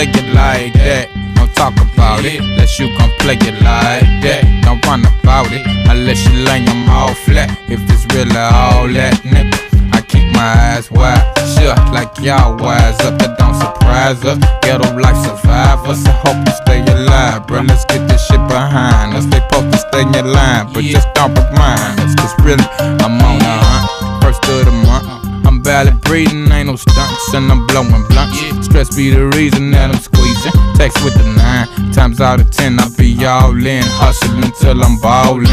say it like that. Don't talk about it, unless you gon' play it like that. Don't run about it, unless you lay them all flat. If it's really all that, nigga, I keep my eyes wide shut, like y'all wise up. That don't surprise us. Ghetto life survivors, I hope you stay alive, bro. Let's get this shit behind us. They supposed to stay in line, but just don't remind us. Cause really, I'm on a hunt, first of the month. I'm barely breathing, ain't no stunts, and I'm blowing blunts. Stress be the reason that I'm squeezing. Text with the 9 times out of 10, I be all in, hustling till I'm ballin'.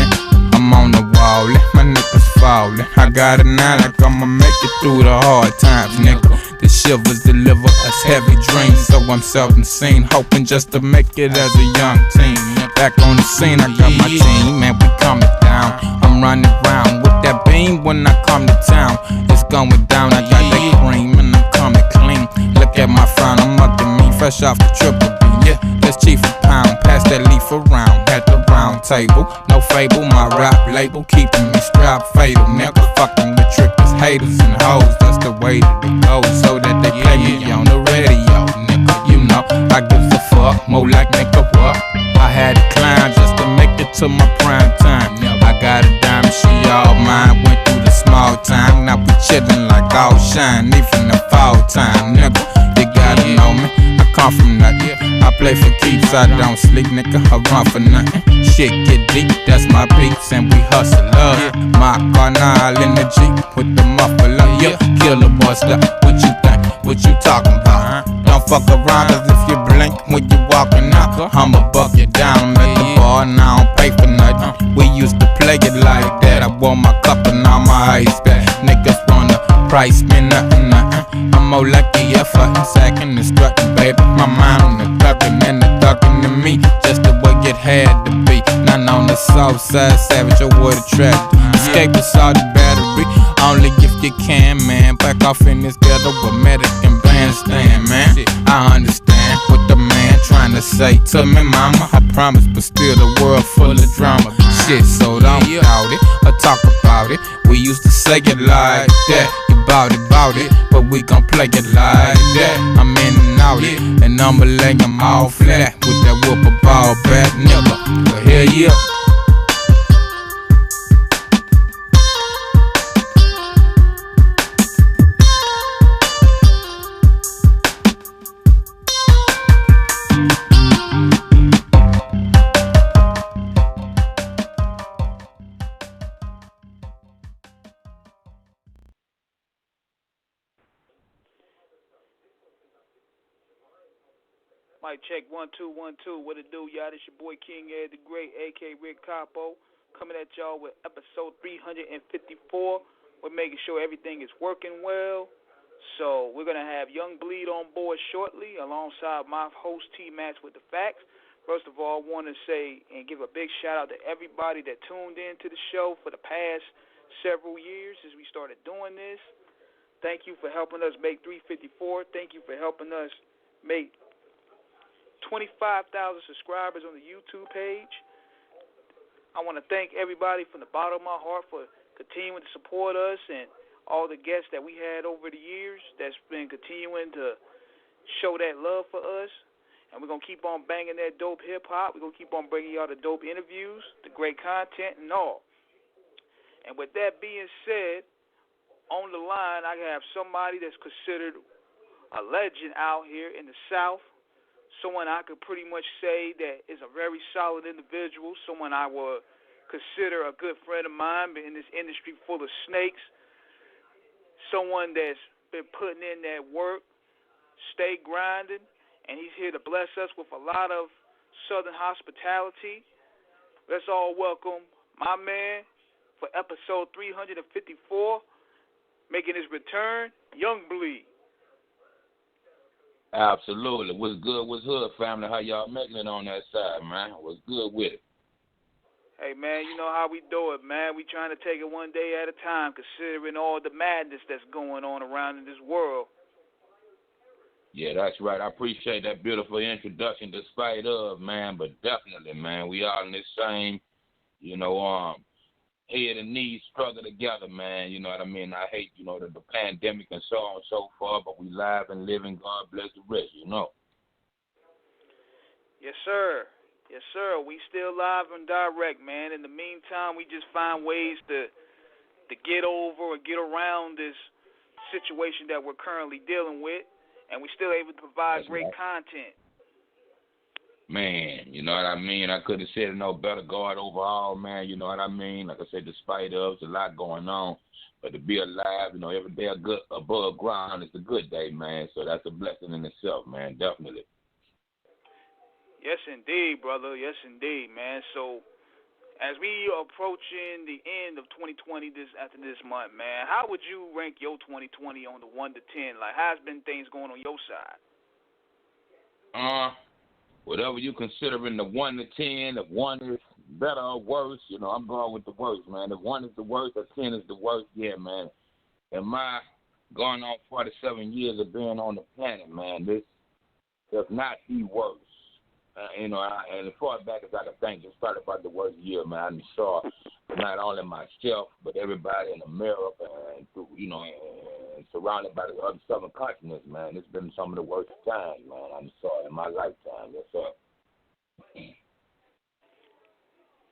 I'm on the wall, my niggas fallin'. I got it now, like I'ma make it through the hard times, nigga. The shivers deliver us heavy dreams, so I'm seldom seen, hoping just to make it as a young teen. Back on the scene, I got my team, man, we coming down. I'm running around with that beam when I come to town. It's going down, I got that cream and I'm coming clean. Look at my frown, I'm up to me, fresh off the triple B. Yeah, that's chief a pound, pass that leaf around at the round table. No fable, my rap label keeping me strapped fatal. Never fucking with trickers, haters and hoes. That's the way that it goes, so that they play me on the radio, nigga. You know, I give a fuck, more like nigga what? I had to climb just to make it to my prime time. I got a dime, she all mine. Went through the small time, now we chillin' like all shine, even the fall time, nigga. You gotta know me, I come from nothing. I play for keeps, I don't sleep, nigga. I run for nothing. Shit get deep, that's my beats, and we hustle up. My carnal in the Jeep with the muffler, yeah. Killer buster, what you think? What you talking about? Don't fuck around, cause if you blink when you walking out, I'ma buck you down at the bar, and I don't pay for nothing. We used to play it like that. I wore my cup and all my ice back. Niggas wanna price me nothing, nothing. I'm more lucky if I ain't sacking and strutting, baby. My mind on the thuggin' and the thuggin' to me, just the way it had to be. None on the south side, savage or wood attract. Escape us all the battery, only if you can, man. Back off in this ghetto with medic and bandstand, man. I understand what the man trying to say to me, mama. I promise, but still the world full of drama. Shit, so don't doubt it or talk about it. We used to say it like that. Bout it, but we gon' play it like that. I'm in and out it, and I'ma lay them all flat with that whoop ball back, nigga. But hell yeah. Mic check 1 2 1 2. What it do, y'all? This your boy King Ed the Great, aka Rick Capo, coming at y'all with episode 354. We're making sure everything is working well. So we're gonna have Young Bleed on board shortly, alongside my host T-Max with the facts. First of all, I want to say and give a big shout out to everybody that tuned in to the show for the past several years as we started doing this. Thank you for helping us make 354. Thank you for helping us make 25,000 subscribers on the YouTube page. I want to thank everybody from the bottom of my heart for continuing to support us and all the guests that we had over the years that's been continuing to show that love for us. And we're going to keep on banging that dope hip-hop. We're going to keep on bringing y'all the dope interviews, the great content, and all. And with that being said, on the line, I have somebody that's considered a legend out here in the South. Someone I could pretty much say that is a very solid individual, someone I would consider a good friend of mine in this industry full of snakes, someone that's been putting in that work, stay grinding, and he's here to bless us with a lot of Southern hospitality. Let's all welcome my man for episode 354, making his return, Young Bleed. Absolutely. What's good? What's hood, family? How y'all making it on that side, man? What's good with it? Hey, man, you know how we do it, man. We trying to take it one day at a time, considering all the madness that's going on around in this world. Yeah, that's right. I appreciate that beautiful introduction despite of, man, but definitely, man, we all in this same, head and knees struggle together, man. You know what I mean? I hate, the pandemic and so on and so forth, but we live and living. God bless the rest, sir. Yes, sir. We still live and direct, man. In the meantime, we just find ways to get over or get around this situation that we're currently dealing with, and we still able to provide That's great right. content. Man, you know what I mean? I couldn't have said it no better, God, overall, man. You know what I mean? Like I said, despite of, there's a lot going on. But to be alive, you know, every day above ground is a good day, man. So that's a blessing in itself, man, definitely. Yes, indeed, brother. Yes, indeed, man. So, as we are approaching the end of 2020 after this month, man, how would you rank your 2020 on the 1 to 10? Like, how's been things going on your side? Whatever you consider in the 1 to 10, if 1 is better or worse, you know, I'm going with the worst, man. If 1 is the worst or 10 is the worst, yeah, man. In my going on 47 years of being on the planet, man, this does not be worse. You know, and as far back as I can think, it started about the worst year, man. I saw not only myself, but everybody in America, and you know, and surrounded by the other southern continents, man. It's been some of the worst times, man. I saw in my lifetime. Yes, sir.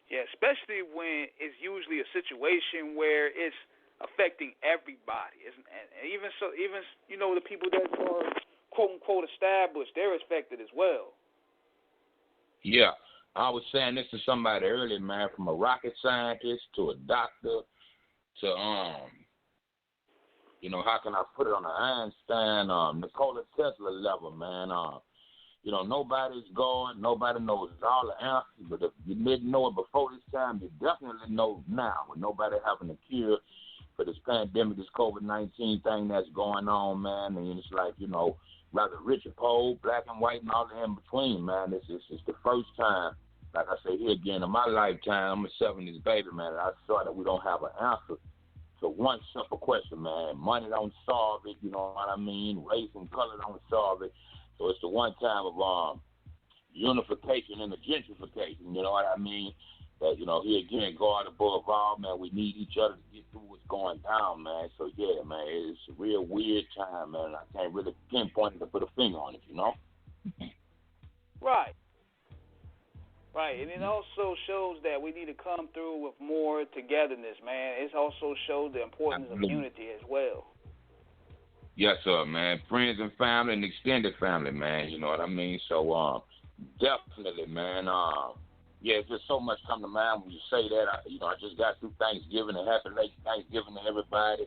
Yeah, especially when it's usually a situation where it's affecting everybody, and even you know, the people that are quote unquote established, they're affected as well. Yeah, I was saying this to somebody earlier, man, from a rocket scientist to a doctor to, you know, how can I put it on an Einstein, Nikola Tesla level, man. You know, nobody's God, nobody knows all the answers, but if you didn't know it before this time, you definitely know now, with nobody having a cure for this pandemic, this COVID-19 thing that's going on, man, and it's like, you know, rather rich or poor, black and white, and all the in between, man. It's the first time, like I say here again, in my lifetime, I'm a 70s baby, man, and I saw that we don't have an answer to one simple question, man. Money don't solve it, you know what I mean? Race and color don't solve it. So it's the one time of unification and the gentrification, you know what I mean? That, you know, here again, God above all, man, we need each other to get through what's going down, man. So, yeah, man, it's a real weird time, man. I can't really pinpoint it to put a finger on it, you know? Right. Right, and it also shows that we need to come through with more togetherness, man. It also shows the importance of unity as well. Yes, sir, man. Friends and family and extended family, man. You know what I mean? So, definitely, man. Yeah, it's just so much come to mind when you say that. I just got through Thanksgiving and happy late Thanksgiving to everybody.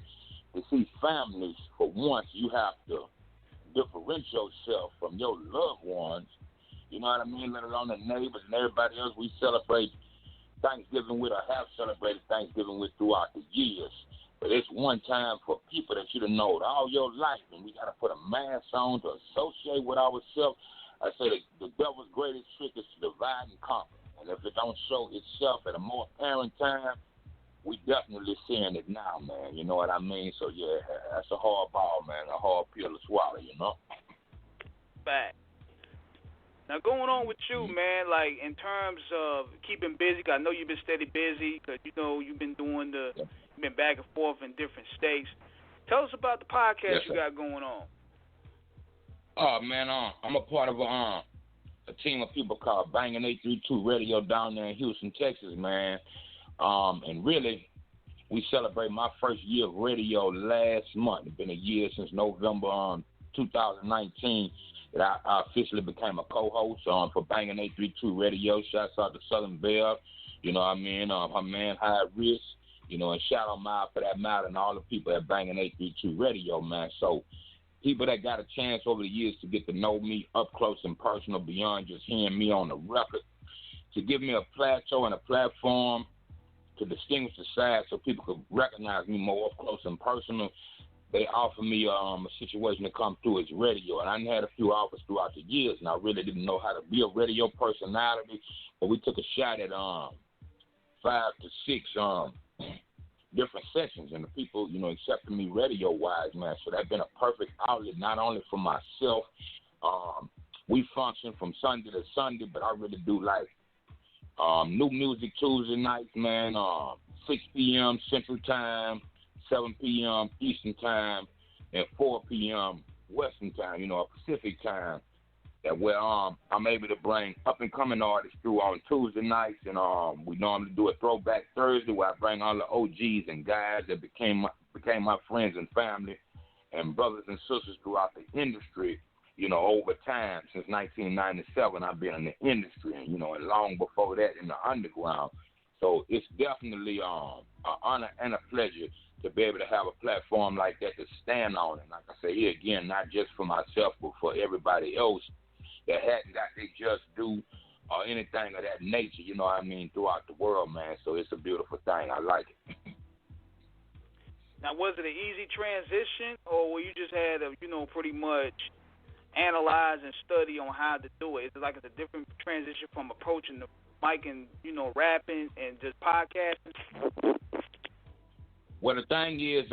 To see families, for once, you have to differentiate yourself from your loved ones. You know what I mean? Let alone the neighbors and everybody else we celebrate Thanksgiving with or have celebrated Thanksgiving with throughout the years. But it's one time for people that you done known all your life, and we got to put a mask on to associate with ourselves. I say the devil's greatest trick is to divide and conquer. And if it don't show itself at a more apparent time, we definitely seeing it now, man. You know what I mean? So, yeah, that's a hard ball, man, a hard pill to swallow, you know? Fact. Now, going on with you, man, like in terms of keeping busy, 'cause I know you've been steady busy because, you know, you've been doing you've been back and forth in different states. Tell us about the podcast you got going on. Oh, man, I'm a part of a team of people called Bangin' 832 Radio down there in Houston, Texas, man. And really, we celebrate my first year of radio last month. It's been a year since November 2019 that I officially became a co-host for Bangin' 832 Radio. Shouts out to Southern Belle, you know what I mean? Her man, High Risk, you know, and shout out Miles for that matter and all the people at Bangin' 832 Radio, man. So, people that got a chance over the years to get to know me up close and personal beyond just hearing me on the record, to give me a plateau and a platform to distinguish the side so people could recognize me more up close and personal. They offered me a situation to come through as radio, and I had a few offers throughout the years, and I really didn't know how to be a radio personality, but we took a shot at 5 to 6 different sessions, and the people, you know, accepted me radio-wise, man. So that's been a perfect outlet, not only for myself. We function from Sunday to Sunday, but I really do like new music Tuesday nights, man, 6 p.m. Central Time, 7 p.m. Eastern Time, and 4 p.m. Western Time, you know, Pacific Time. that where I'm able to bring up and coming artists through on Tuesday nights, and we normally do a Throwback Thursday where I bring all the OGs and guys that became my friends and family and brothers and sisters throughout the industry. You know, over time, since 1997, I've been in the industry, and, you know, and long before that in the underground. So it's definitely an honor and a pleasure to be able to have a platform like that to stand on. And like I say here again, not just for myself, but for everybody else that hadn't got they just do or anything of that nature, you know what I mean, throughout the world, man. So it's a beautiful thing. I like it. Now, was it an easy transition, or were you just had to, you know, pretty much analyze and study on how to do it? Is it like it's a different transition from approaching the mic and, you know, rapping and just podcasting? Well, the thing is,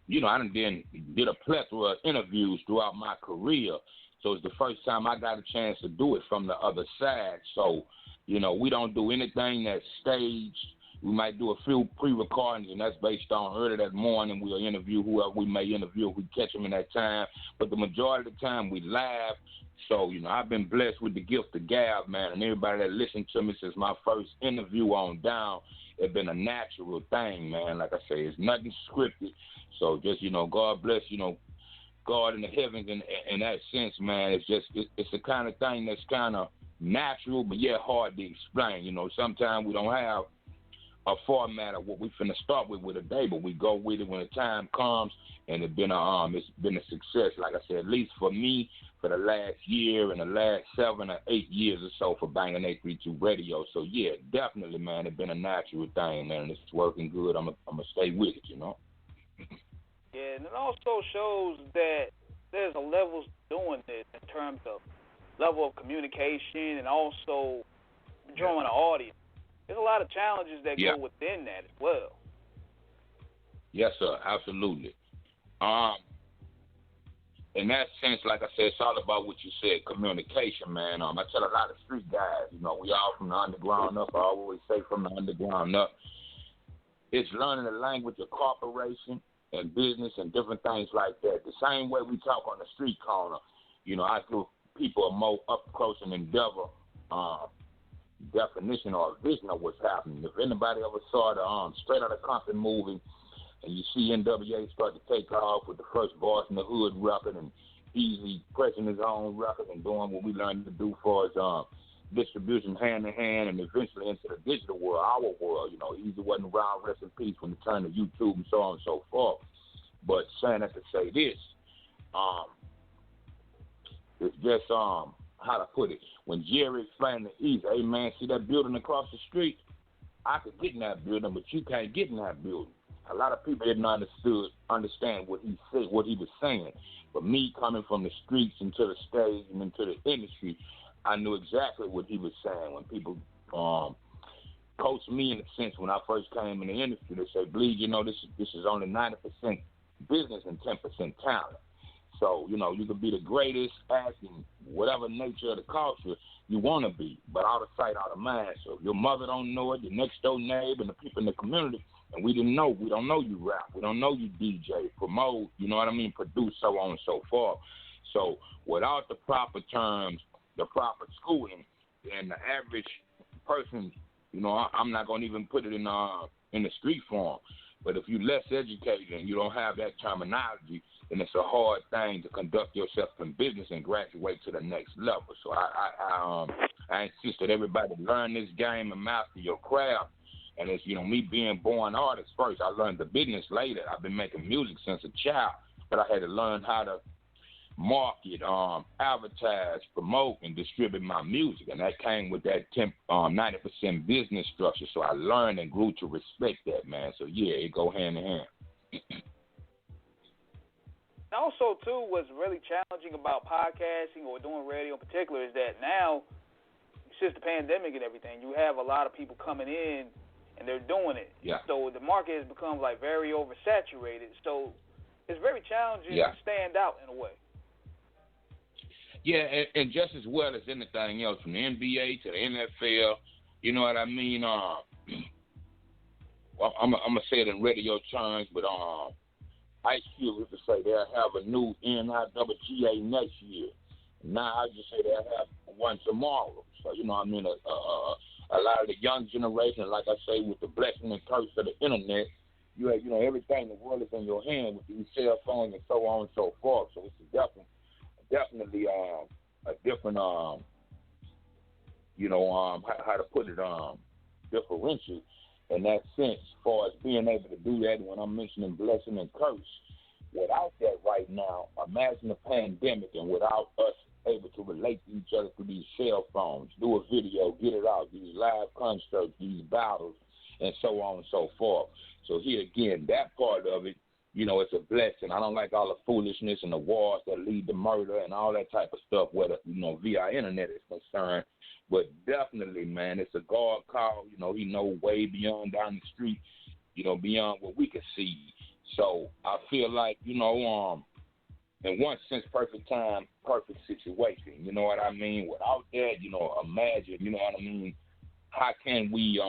you know, I did a plethora of interviews throughout my career, so it's the first time I got a chance to do it from the other side. So, you know, we don't do anything that's staged. We might do a few pre-recordings, and that's based on early that morning. We'll interview whoever we may interview if we catch them in that time. But the majority of the time, we live. So, you know, I've been blessed with the gift of gab, man, and everybody that listened to me since my first interview on down, it's been a natural thing, man. Like I say, it's nothing scripted. So just, you know, God bless, you know, God in the heavens in that sense, man. It's the kind of thing that's kind of natural, but yet hard to explain. You know, sometimes we don't have a format of what we finna start with a day, but we go with it when the time comes, and it's been a success. Like I said, at least for me, for the last year and the last 7 or 8 years or so for Bangin' 832 Radio. So yeah, definitely, man, it's been a natural thing, man. It's working good. I'm gonna stay with it, you know. Yeah, and it also shows that there's a level to doing this in terms of level of communication and also drawing an audience. There's a lot of challenges that go within that as well. Yes, sir, absolutely. In that sense, like I said, it's all about what you said, communication, man. I tell a lot of street guys, you know, we all from the underground up. I always say from the underground up. It's learning the language of corporation and business and different things like that. The same way we talk on the street corner, you know, I give people a more up close and endeavor definition or a vision of what's happening. If anybody ever saw the Straight Outta Compton movie, and you see NWA start to take off with the first Boys in the Hood record and Easy pressing his own record and doing what we learned to do for his distribution hand in hand and eventually into the digital world, our world. You know, Easy wasn't around, rest in peace, when it turned to YouTube and so on and so forth. But saying that to say this, it's just how to put it. When Jerry explained to Easy, hey man, see that building across the street? I could get in that building, but you can't get in that building. A lot of people didn't understand what he said, what he was saying. But me coming from the streets into the stage and into the industry, I knew exactly what he was saying. When people coached me in a sense when I first came in the industry, they say, Bleed, you know, this is only 90% business and 10% talent. So, you know, you could be the greatest acting, whatever nature of the culture you want to be, but out of sight, out of mind. So if your mother don't know it, your next door neighbor, and the people in the community, and we don't know you rap, we don't know you DJ, promote, you know what I mean, produce, so on and so forth. So without the proper terms, the proper schooling, and the average person, you know, I'm not going to even put it in the street form, but if you're less educated and you don't have that terminology, then it's a hard thing to conduct yourself in business and graduate to the next level. So I insist that everybody learn this game and master your craft. And it's, you know, me being born artist first. I learned the business later. I've been making music since a child, but I had to learn how to market, advertise, promote, and distribute my music. And that came with that 90% business structure. So I learned and grew to respect that, man. So, yeah, it go hand in hand. Also, too, what's really challenging about podcasting or doing radio in particular is that now, since the pandemic and everything, you have a lot of people coming in and they're doing it. Yeah. So the market has become, like, very oversaturated. So it's very challenging to stand out in a way. Yeah, and just as well as anything else, from the NBA to the NFL, you know what I mean? Well, I'm going to say it in radio terms, but Ice Cube used to say they'll have a new NIWGA next year. Now I just say they'll have one tomorrow. So, you know what I mean? A lot of the young generation, like I say, with the blessing and curse of the internet, you have, you know, everything in the world is in your hand with these cell phones and so on and so forth. So it's definitely a different, you know, how to put it, differential in that sense, as far as being able to do that. When I'm mentioning blessing and curse, without that right now, imagine a pandemic and without us able to relate to each other through these cell phones, do a video, get it out, these live concerts, these battles, and so on and so forth. So here again, that part of it, you know, it's a blessing. I don't like all the foolishness and the wars that lead to murder and all that type of stuff, whether, you know, via internet is concerned. But definitely, man, it's a God call. You know, he know way beyond down the street, you know, beyond what we can see. So I feel like, you know, in one sense, perfect time, perfect situation. You know what I mean? Without that, you know, imagine, you know what I mean? How can we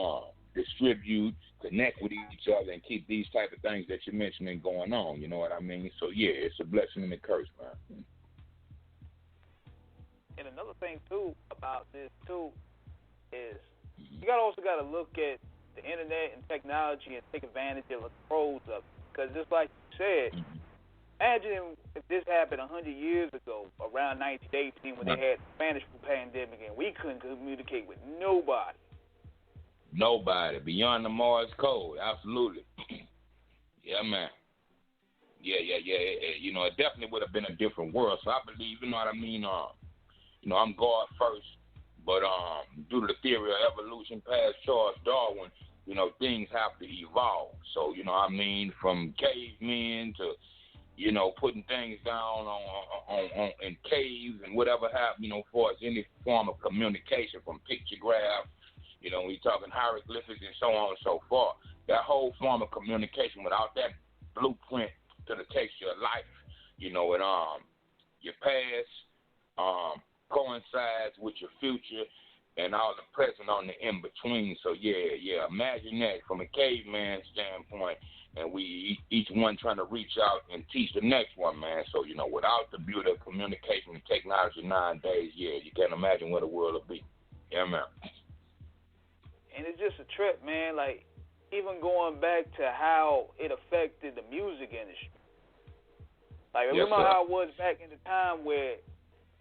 distribute, connect with each other, and keep these type of things that you're mentioning going on? You know what I mean? So, yeah, it's a blessing and a curse, man. And another thing, too, about this, too, is you also got to look at the internet and technology and take advantage of the pros of it. Because just like you said, imagine if this happened 100 years ago, around 1918, when they had the Spanish flu pandemic, and we couldn't communicate with nobody. Nobody. Beyond the Morse code. Absolutely. Yeah, man. Yeah. You know, it definitely would have been a different world. So I believe, you know what I mean, you know, I'm God first, but due to the theory of evolution past Charles Darwin, you know, things have to evolve. So, you know what I mean, from cavemen to, you know, putting things down on in caves and whatever happened, you know, for any form of communication, from pictograph, you know, we're talking hieroglyphics and so on and so forth. That whole form of communication, without that blueprint to the texture of life, you know, and your past coincides with your future and all the present on the in-between. So, yeah, imagine that from a caveman standpoint, and we each one trying to reach out and teach the next one, man. So, you know, without the beauty of communication and technology nowadays, yeah, you can't imagine where the world will be. Yeah, man. And it's just a trip, man. Like, even going back to how it affected the music industry. Like, remember how it was back in the time where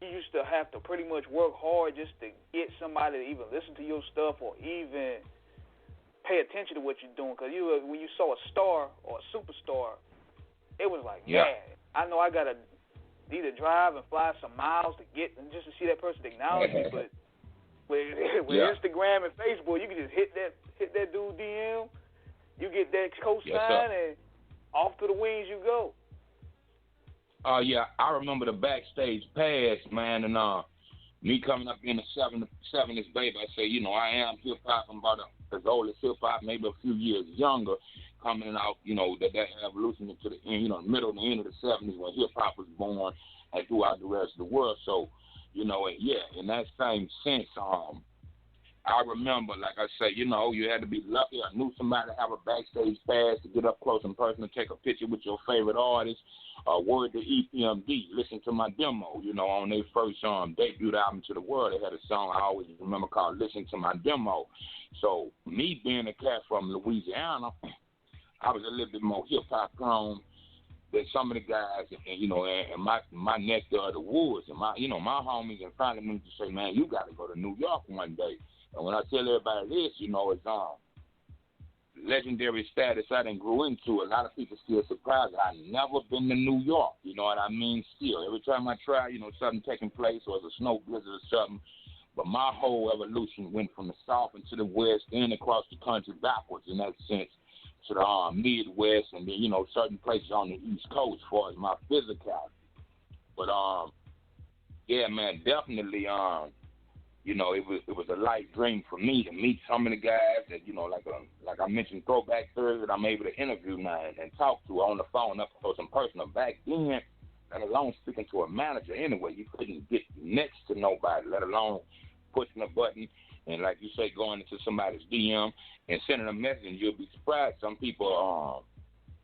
you used to have to pretty much work hard just to get somebody to even listen to your stuff or even pay attention to what you're doing. Because when you saw a star or a superstar, it was like, man, I know I got to either drive and fly some miles to get and just to see that person acknowledge me. But with Instagram and Facebook, you can just hit that dude DM, you get that cosign, and off to the wings you go. Yeah, I remember the backstage pass, man, and me coming up in the 70s, baby. I say, you know, I am hip-hop. I'm about as old as hip-hop, maybe a few years younger, coming out, you know, that evolution into the end, you know, middle and end of the 70s when hip-hop was born and throughout the rest of the world. So, you know, in that same sense, I remember, like I say, you know, you had to be lucky. I knew somebody to have a backstage pass to get up close and personal, take a picture with your favorite artist. Word to EPMD, listen to my demo, you know, on their first debut album to the world. They had a song I always remember called Listen to My Demo. So me being a cat from Louisiana, I was a little bit more hip-hop prone than some of the guys, and you know, and my neck of the woods, and my homies and family members to say, man, you got to go to New York one day. And when I tell everybody this, you know, it's legendary status I done grew into. A lot of people still surprised that I never been to New York. You know what I mean? Still, every time I try, you know, something taking place or it's a snow blizzard or something. But my whole evolution went from the South into the West and across the country backwards in that sense to the Midwest and then, you know, certain places on the East Coast as far as my physicality. But, yeah, man, definitely, you know, it was a life dream for me to meet some of the guys that, you know, like I mentioned, Throwback Thursday, that I'm able to interview now and talk to on the phone up close and personal. Back then, let alone speaking to a manager anyway, you couldn't get next to nobody, let alone pushing a button and, like you say, going into somebody's DM and sending a message. And you'll be surprised. Some people,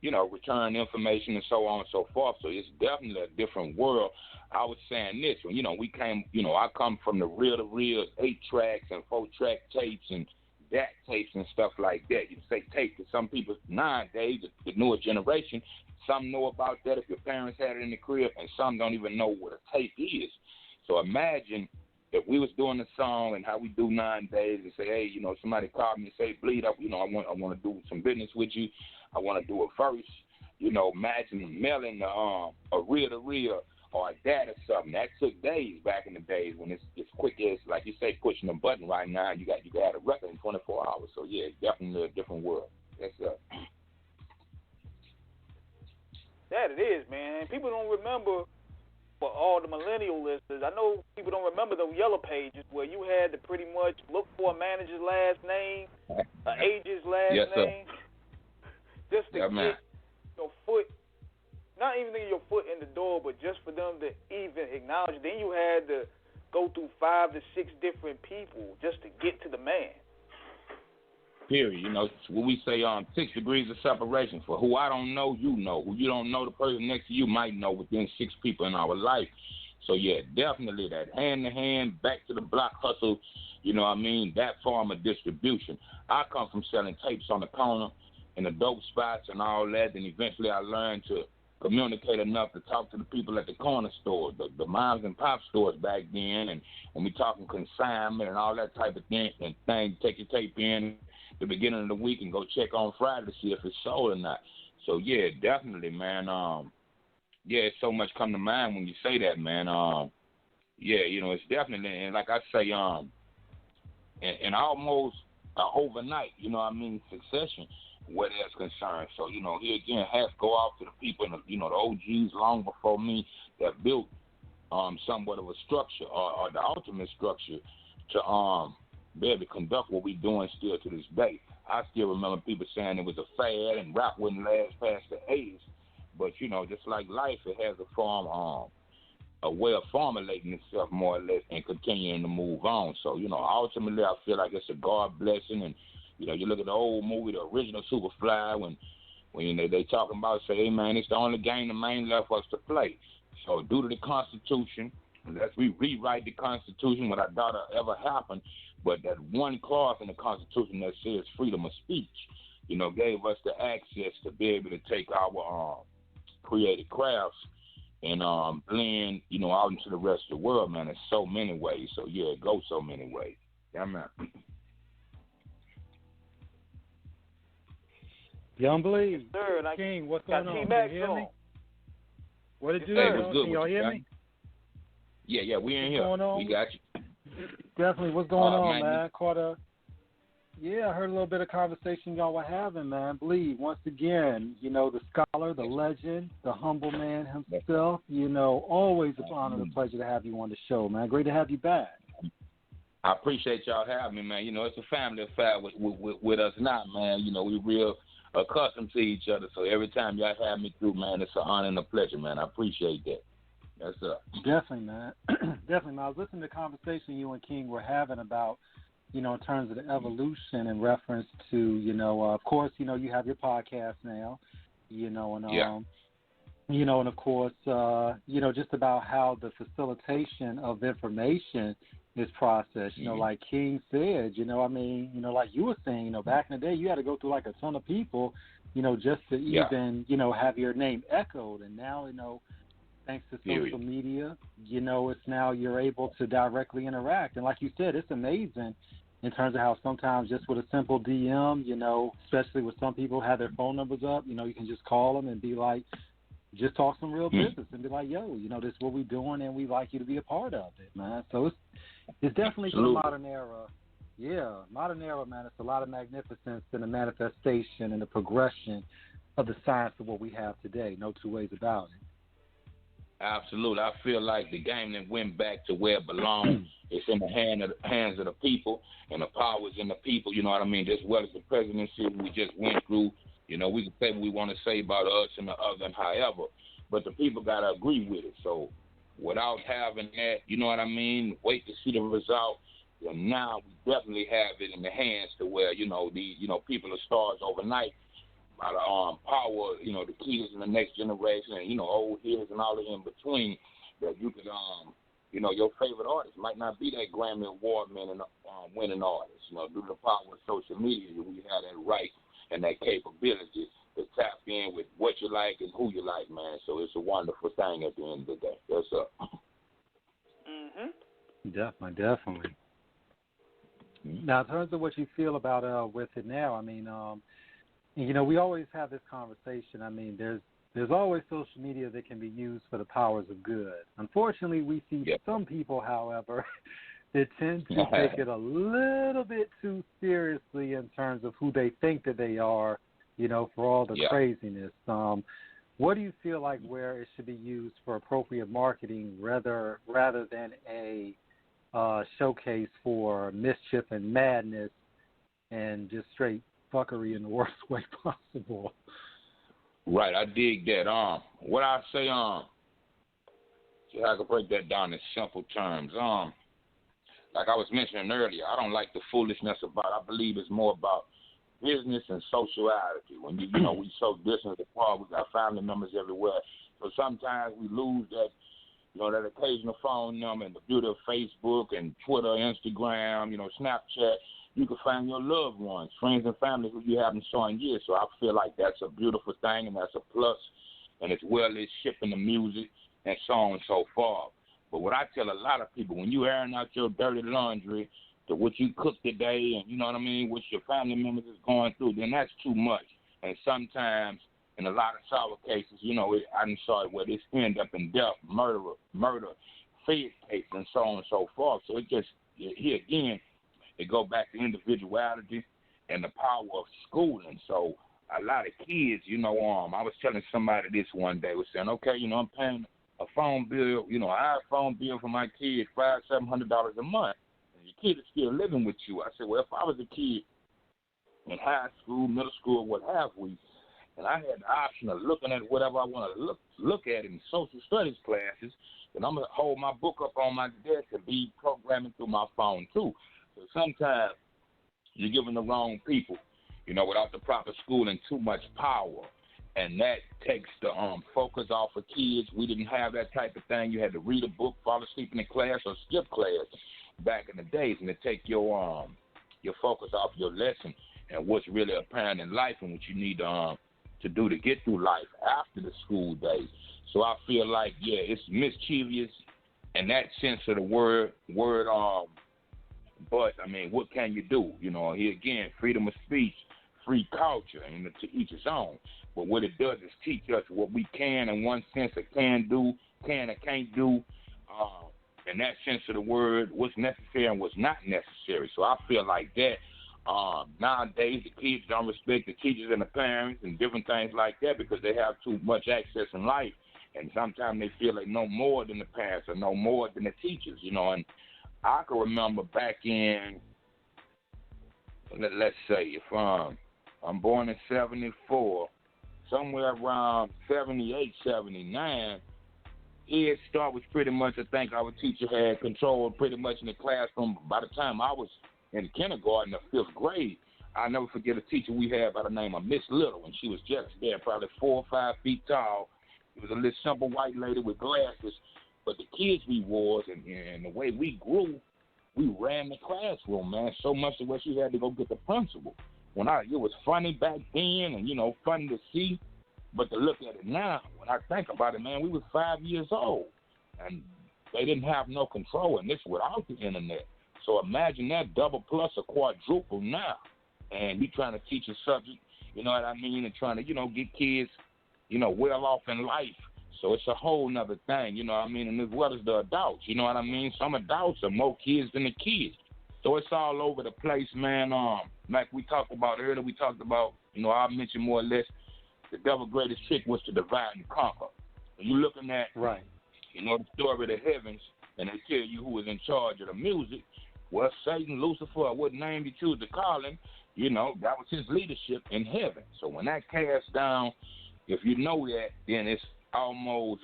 return information and so on and so forth. So it's definitely a different world. I was saying this when, we came, I come from the reel-to-reel 8-tracks and 4-track tapes and DAT tapes and stuff like that. You say tape to some people nowadays, the newer generation, some know about that if your parents had it in the crib, and some don't even know what a tape is. So imagine if we was doing the song and how we do nowadays and say, hey, somebody called me and say, Bleed up, I want to do some business with you. I want to do a verse. Imagine mailing a reel-to-reel or a DAT or something. That took days back in the days when it's quick as, like you say, pushing a button right now. You got a record in 24 hours. So, yeah, it's definitely a different world. That's That it is, man. People don't remember, for all the millennial listeners, I know people don't remember the yellow pages where you had to pretty much look for a manager's last name, an agent's last name, just to get your foot, not even your foot in the door, but just for them to even acknowledge. Then you had to go through 5 to 6 different people just to get to the man. Period. When we say 6 degrees of separation, for who I don't know, you know. Who you don't know, the person next to you might know within 6 people in our life. So, yeah, definitely that hand-to-hand, back-to-the-block hustle, that form of distribution. I come from selling tapes on the corner in the dope spots and all that, and eventually I learned to communicate enough to talk to the people at the corner store, the moms and pop stores back then, and when we talking consignment and all that type of thing, take your tape in the beginning of the week and go check on Friday to see if it's sold or not. So, yeah, definitely, man. It's so much come to mind when you say that, man. It's definitely, and like I say, and almost overnight, succession where that's concerned. So, here again, hats go off to the people, the OGs long before me that built somewhat of a structure or the ultimate structure to be able to conduct what we're doing still to this day. I still remember people saying it was a fad and rap wouldn't last past the 80s. But, just like life, it has a form, a way of formulating itself more or less and continuing to move on. So, ultimately I feel like it's a God blessing. And, you look at the old movie, the original Superfly, when they talking about, say, hey, man, it's the only game the man left us to play. So due to the Constitution, unless we rewrite the Constitution, what I doubt ever happened, but that one clause in the Constitution that says freedom of speech, gave us the access to be able to take our creative crafts and blend, out into the rest of the world, man, in so many ways. So, yeah, it goes so many ways. Yeah, man. Young Bleed, Sir, King, what's going on? Can you hear me? What did you do? Can y'all hear me? Yeah, we in here. What's going on? We got you. Definitely. What's going on, man? I heard a little bit of conversation y'all were having, man. Bleed, once again, the scholar, the legend, the humble man himself, always an honor and a pleasure to have you on the show, man. Great to have you back. I appreciate y'all having me, man. It's a family affair with us now, man. We real accustomed to each other, so every time y'all have me through, man, it's an honor and a pleasure, man. I appreciate that. That's up. Definitely, man. Definitely, man. I was listening to the conversation you and King were having about, in terms of the evolution in reference to, of course, you have your podcast now, and and of course, just about how the facilitation of information is processed. Like King said, like you were saying, back in the day, you had to go through like a ton of people, just to even, have your name echoed. And now, thanks to social media, it's now you're able to directly interact. And like you said, it's amazing in terms of how sometimes just with a simple DM, especially with some people have their phone numbers up, you can just call them and be like, just talk some real business and be like, yo, this is what we're doing and we like you to be a part of it, man. So it's definitely for the modern era. Yeah, modern era, man. It's a lot of magnificence in the manifestation and the progression of the science of what we have today. No two ways about it. Absolutely. I feel like the game that went back to where it belongs. It's in the hands of the people, and the power is in the people, you know what I mean? As well as the presidency we just went through. We can say what we want to say about us and the other and however, but the people got to agree with it. So without having that, you know what I mean, wait to see the result, and now we definitely have it in the hands to where, people are stars overnight. by the power, the kids in the next generation, and old heads and all of in between, that you could your favorite artist might not be that Grammy Award winning artist. Due to the power of social media, we have that right and that capability to tap in with what you like and who you like, man. So it's a wonderful thing at the end of the day. That's up. Definitely. Now, in terms of what you feel about with it now, I mean, we always have this conversation. I mean, there's always social media that can be used for the powers of good. Unfortunately, we see some people, however, that tend to take it a little bit too seriously in terms of who they think that they are, for all the craziness. What do you feel like where it should be used for appropriate marketing rather than a showcase for mischief and madness and just straight fuckery in the worst way possible? Right, I dig that. What I say, see how I can break that down in simple terms. Like I was mentioning earlier, I don't like the foolishness about. I believe it's more about business and sociality. When we so distant apart, we got family members everywhere. So sometimes we lose that, that occasional phone number and the beauty of Facebook and Twitter, Instagram, Snapchat. You can find your loved ones, friends and family who you haven't saw in years. So I feel like that's a beautiful thing and that's a plus. And as well as shipping the music and so on and so forth. But what I tell a lot of people, when you airing out your dirty laundry to what you cook today and, what your family members is going through, then that's too much. And sometimes, in a lot of sour cases, I done saw it where this end up in death, murder, fed case, and so on and so forth. So it just, here again, it go back to individuality and the power of schooling. So a lot of kids, I was telling somebody this one day, was saying, okay, I'm paying a phone bill, an iPhone bill for my kid, $500-700 a month. And your kid is still living with you. I said, well, if I was a kid in high school, middle school, what have we, and I had the option of looking at whatever I want to look at in social studies classes, then I'm going to hold my book up on my desk and be programming through my phone too. So sometimes you're giving the wrong people, without the proper schooling, too much power. And that takes the focus off of kids. We didn't have that type of thing. You had to read a book, fall asleep in the class, or skip class back in the days, and it take your focus off your lesson and what's really apparent in life and what you need to do to get through life after the school days. So I feel like, it's mischievous in that sense of the word. But, I mean, what can you do? Here again, freedom of speech, free culture, and to each his own. But what it does is teach us what we can in one sense of can do, can and can't do. In that sense of the word, what's necessary and what's not necessary. So I feel like that. Nowadays, the kids don't respect the teachers and the parents and different things like that because they have too much access in life. And sometimes they feel they know more than the parents or know more than the teachers, And I can remember back in, let's say, if I'm born in 74, somewhere around 78, 79, Head Start was pretty much, I think our teacher had control pretty much in the classroom. By the time I was in kindergarten or 5th grade, I'll never forget a teacher we had by the name of Miss Little, and she was just there, probably 4 or 5 feet tall. She was a little simple white lady with glasses. But the kids we was and the way we grew, we ran the classroom, man, so much that she had to go get the principal. It was funny back then and, funny to see. But to look at it now, when I think about it, man, we was 5 years old. And they didn't have no control, and this without the internet. So imagine that double plus or quadruple now. And you trying to teach a subject, and trying to, get kids, well off in life. So it's a whole nother thing, and as well as the adults, Some adults are more kids than the kids. So it's all over the place, man. Like we talked about earlier, I mentioned more or less the devil's greatest trick was to divide and conquer. When you're looking at, right, the story of the heavens, and they tell you who was in charge of the music, well, Satan, Lucifer, what name you choose to call him, that was his leadership in heaven. So when that cast down, if you know that, then it's almost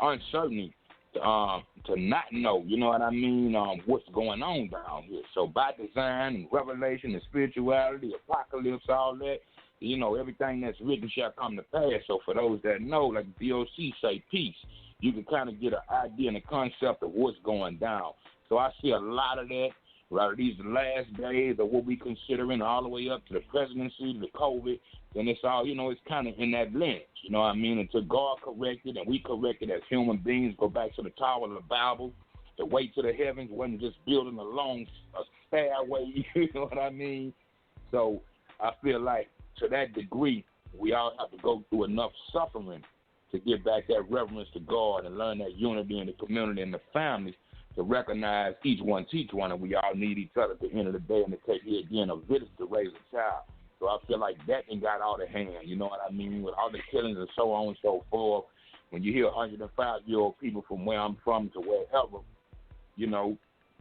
uncertainty to not know, you know what I mean, what's going on down here. So by design and revelation and spirituality, apocalypse, all that, you know, everything that's written shall come to pass. So for those that know, like the DOC say, peace, you can kind of get an idea and a concept of what's going down. So I see a lot of that. Right, these last days of what we considering all the way up to the presidency, to the COVID, and it's all, you know, it's kind of in that lens, you know what I mean? Until God corrected and we corrected as human beings, go back to the Tower of the Babel, the way to the heavens wasn't just building a long stairway, you know what I mean? So I feel like to that degree, we all have to go through enough suffering to get back that reverence to God and learn that unity in the community and the families, to recognize each one teach one, and we all need each other at the end of the day, and to take here again a village to raise a child. So I feel like that thing got out of hand, you know what I mean, with all the killings and so on and so forth. When you hear 105-year-old people from where I'm from to wherever, you know,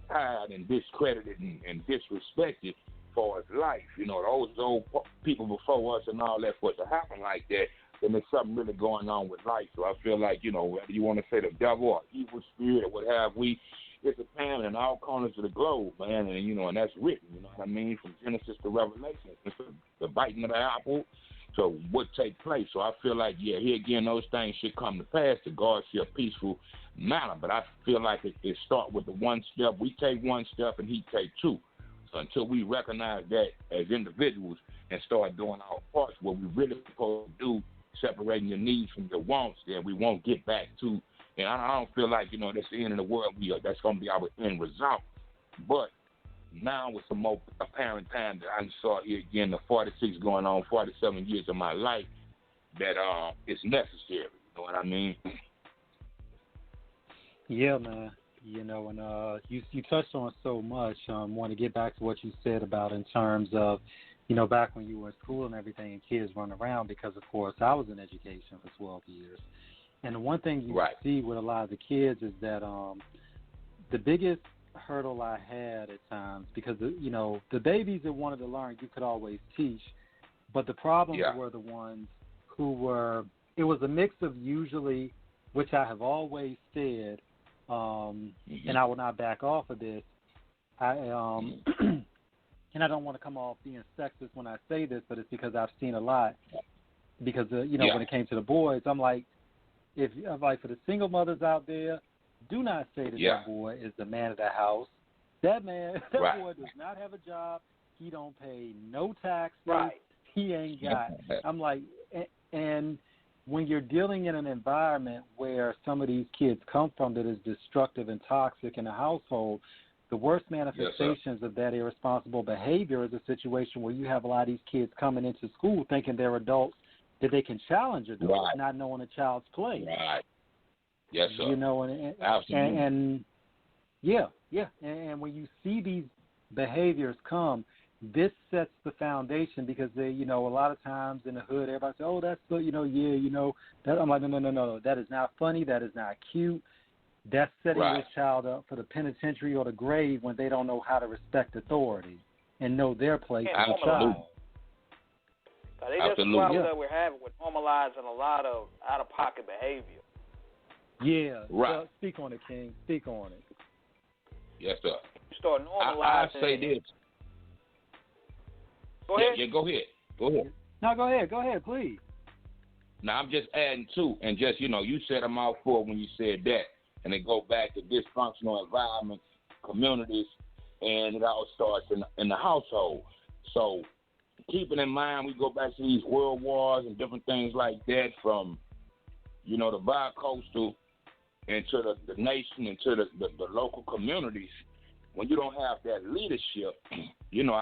tired and discredited and disrespected for his life, you know, those old people before us and all that, for it to happen like that, then there's something really going on with life. So I feel like, you know, whether you want to say the devil or evil spirit or what have we, it's apparent in all corners of the globe, man, and, you know, and that's written, you know what I mean, from Genesis to Revelation. It's the biting of the apple to what take place. So I feel like, yeah, here again, those things should come to pass to God see a peaceful manner. But I feel like it start with the one step. We take one step and he take two. So until we recognize that as individuals and start doing our parts, what we really supposed to do, separating your needs from your wants, then we won't get back to, and I don't feel like, you know, that's the end of the world. That's going to be our end result. But now with some more apparent time that I saw here again, the 46 going on, 47 years of my life, that it's necessary. You know what I mean? Yeah, man. You know, and you touched on so much. Want to get back to what you said about in terms of, you know, back when you were in school and everything and kids run around, because, of course, I was in education for 12 years. And the one thing you see with a lot of the kids is that the biggest hurdle I had at times, because, you know, the babies that wanted to learn, you could always teach. But the problems were the ones who were, it was a mix of usually, which I have always said, and I will not back off of this, and I don't want to come off being sexist when I say this, but it's because I've seen a lot. Because, you know, when it came to the boys, I'm like, for the single mothers out there, do not say that that boy is the man of the house. That boy does not have a job. He don't pay no taxes. He ain't got. I'm like, and when you're dealing in an environment where some of these kids come from that is destructive and toxic in a household, the worst manifestations of that irresponsible behavior is a situation where you have a lot of these kids coming into school thinking they're adults, that they can challenge adults, not knowing a child's place. Yes, sir. You know, and when you see these behaviors come, this sets the foundation, because they, you know, a lot of times in the hood, everybody says, "Oh, that's good," you know, that. I'm like, no, that is not funny. That is not cute. That's setting this child up for the penitentiary or the grave when they don't know how to respect authority and know their place as a child. That's the problem that we're having with normalizing a lot of out-of-pocket behavior. Yeah. So speak on it, King. Speak on it. Yes, sir. Start normalizing. I say this. Go ahead. Yeah, go ahead. No, go ahead, please. Now, I'm just adding to, and just, you know, you said a mouthful when you said that, and it go back to dysfunctional environments, communities, and it all starts in the household. So keeping in mind, we go back to these world wars and different things like that, from, you know, the bi-coastal into the nation, into the local communities. When you don't have that leadership, you know,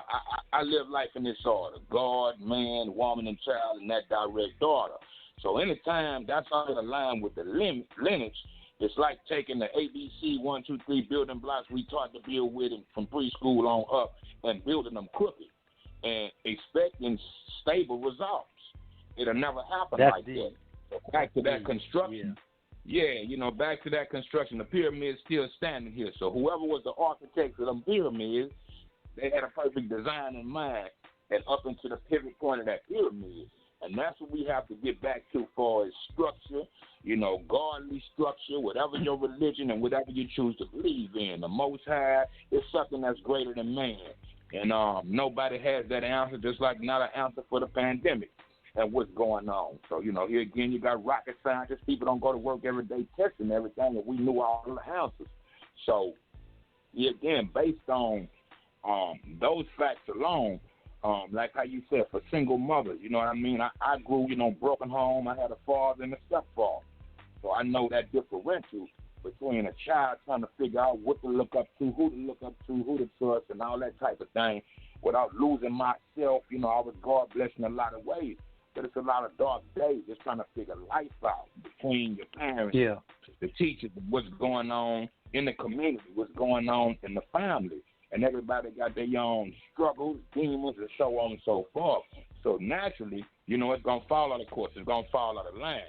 I live life in this order: God, man, woman, and child, and that direct order. So anytime that's all aligned with the lineage, it's like taking the ABC 1, 2, 3 building blocks we taught to build with from preschool on up and building them crooked and expecting stable results. It'll never happen like that. So back to that construction. Yeah, you know, back to that construction. The pyramid's still standing here. So whoever was the architect of them pyramids, they had a perfect design in mind, and up into the pivot point of that pyramid. And that's what we have to get back to for as structure, godly structure, whatever your religion and whatever you choose to believe in. The Most High is something that's greater than man. And nobody has that answer, just like not an answer for the pandemic and what's going on. So, here again, you got rocket scientists. People don't go to work every day testing everything, and we knew all the answers. So, here again, based on those facts alone, like how you said, for single mothers, you know what I mean? I grew, broken home. I had a father and a stepfather. So I know that differential between a child trying to figure out what to look up to, who to trust, and all that type of thing without losing myself. I was God blessed in a lot of ways, but it's a lot of dark days just trying to figure life out between your parents, the teachers, what's going on in the community, what's going on in the family. And everybody got their own struggles, demons, and so on and so forth. So naturally, it's going to fall out of course. It's going to fall out of line.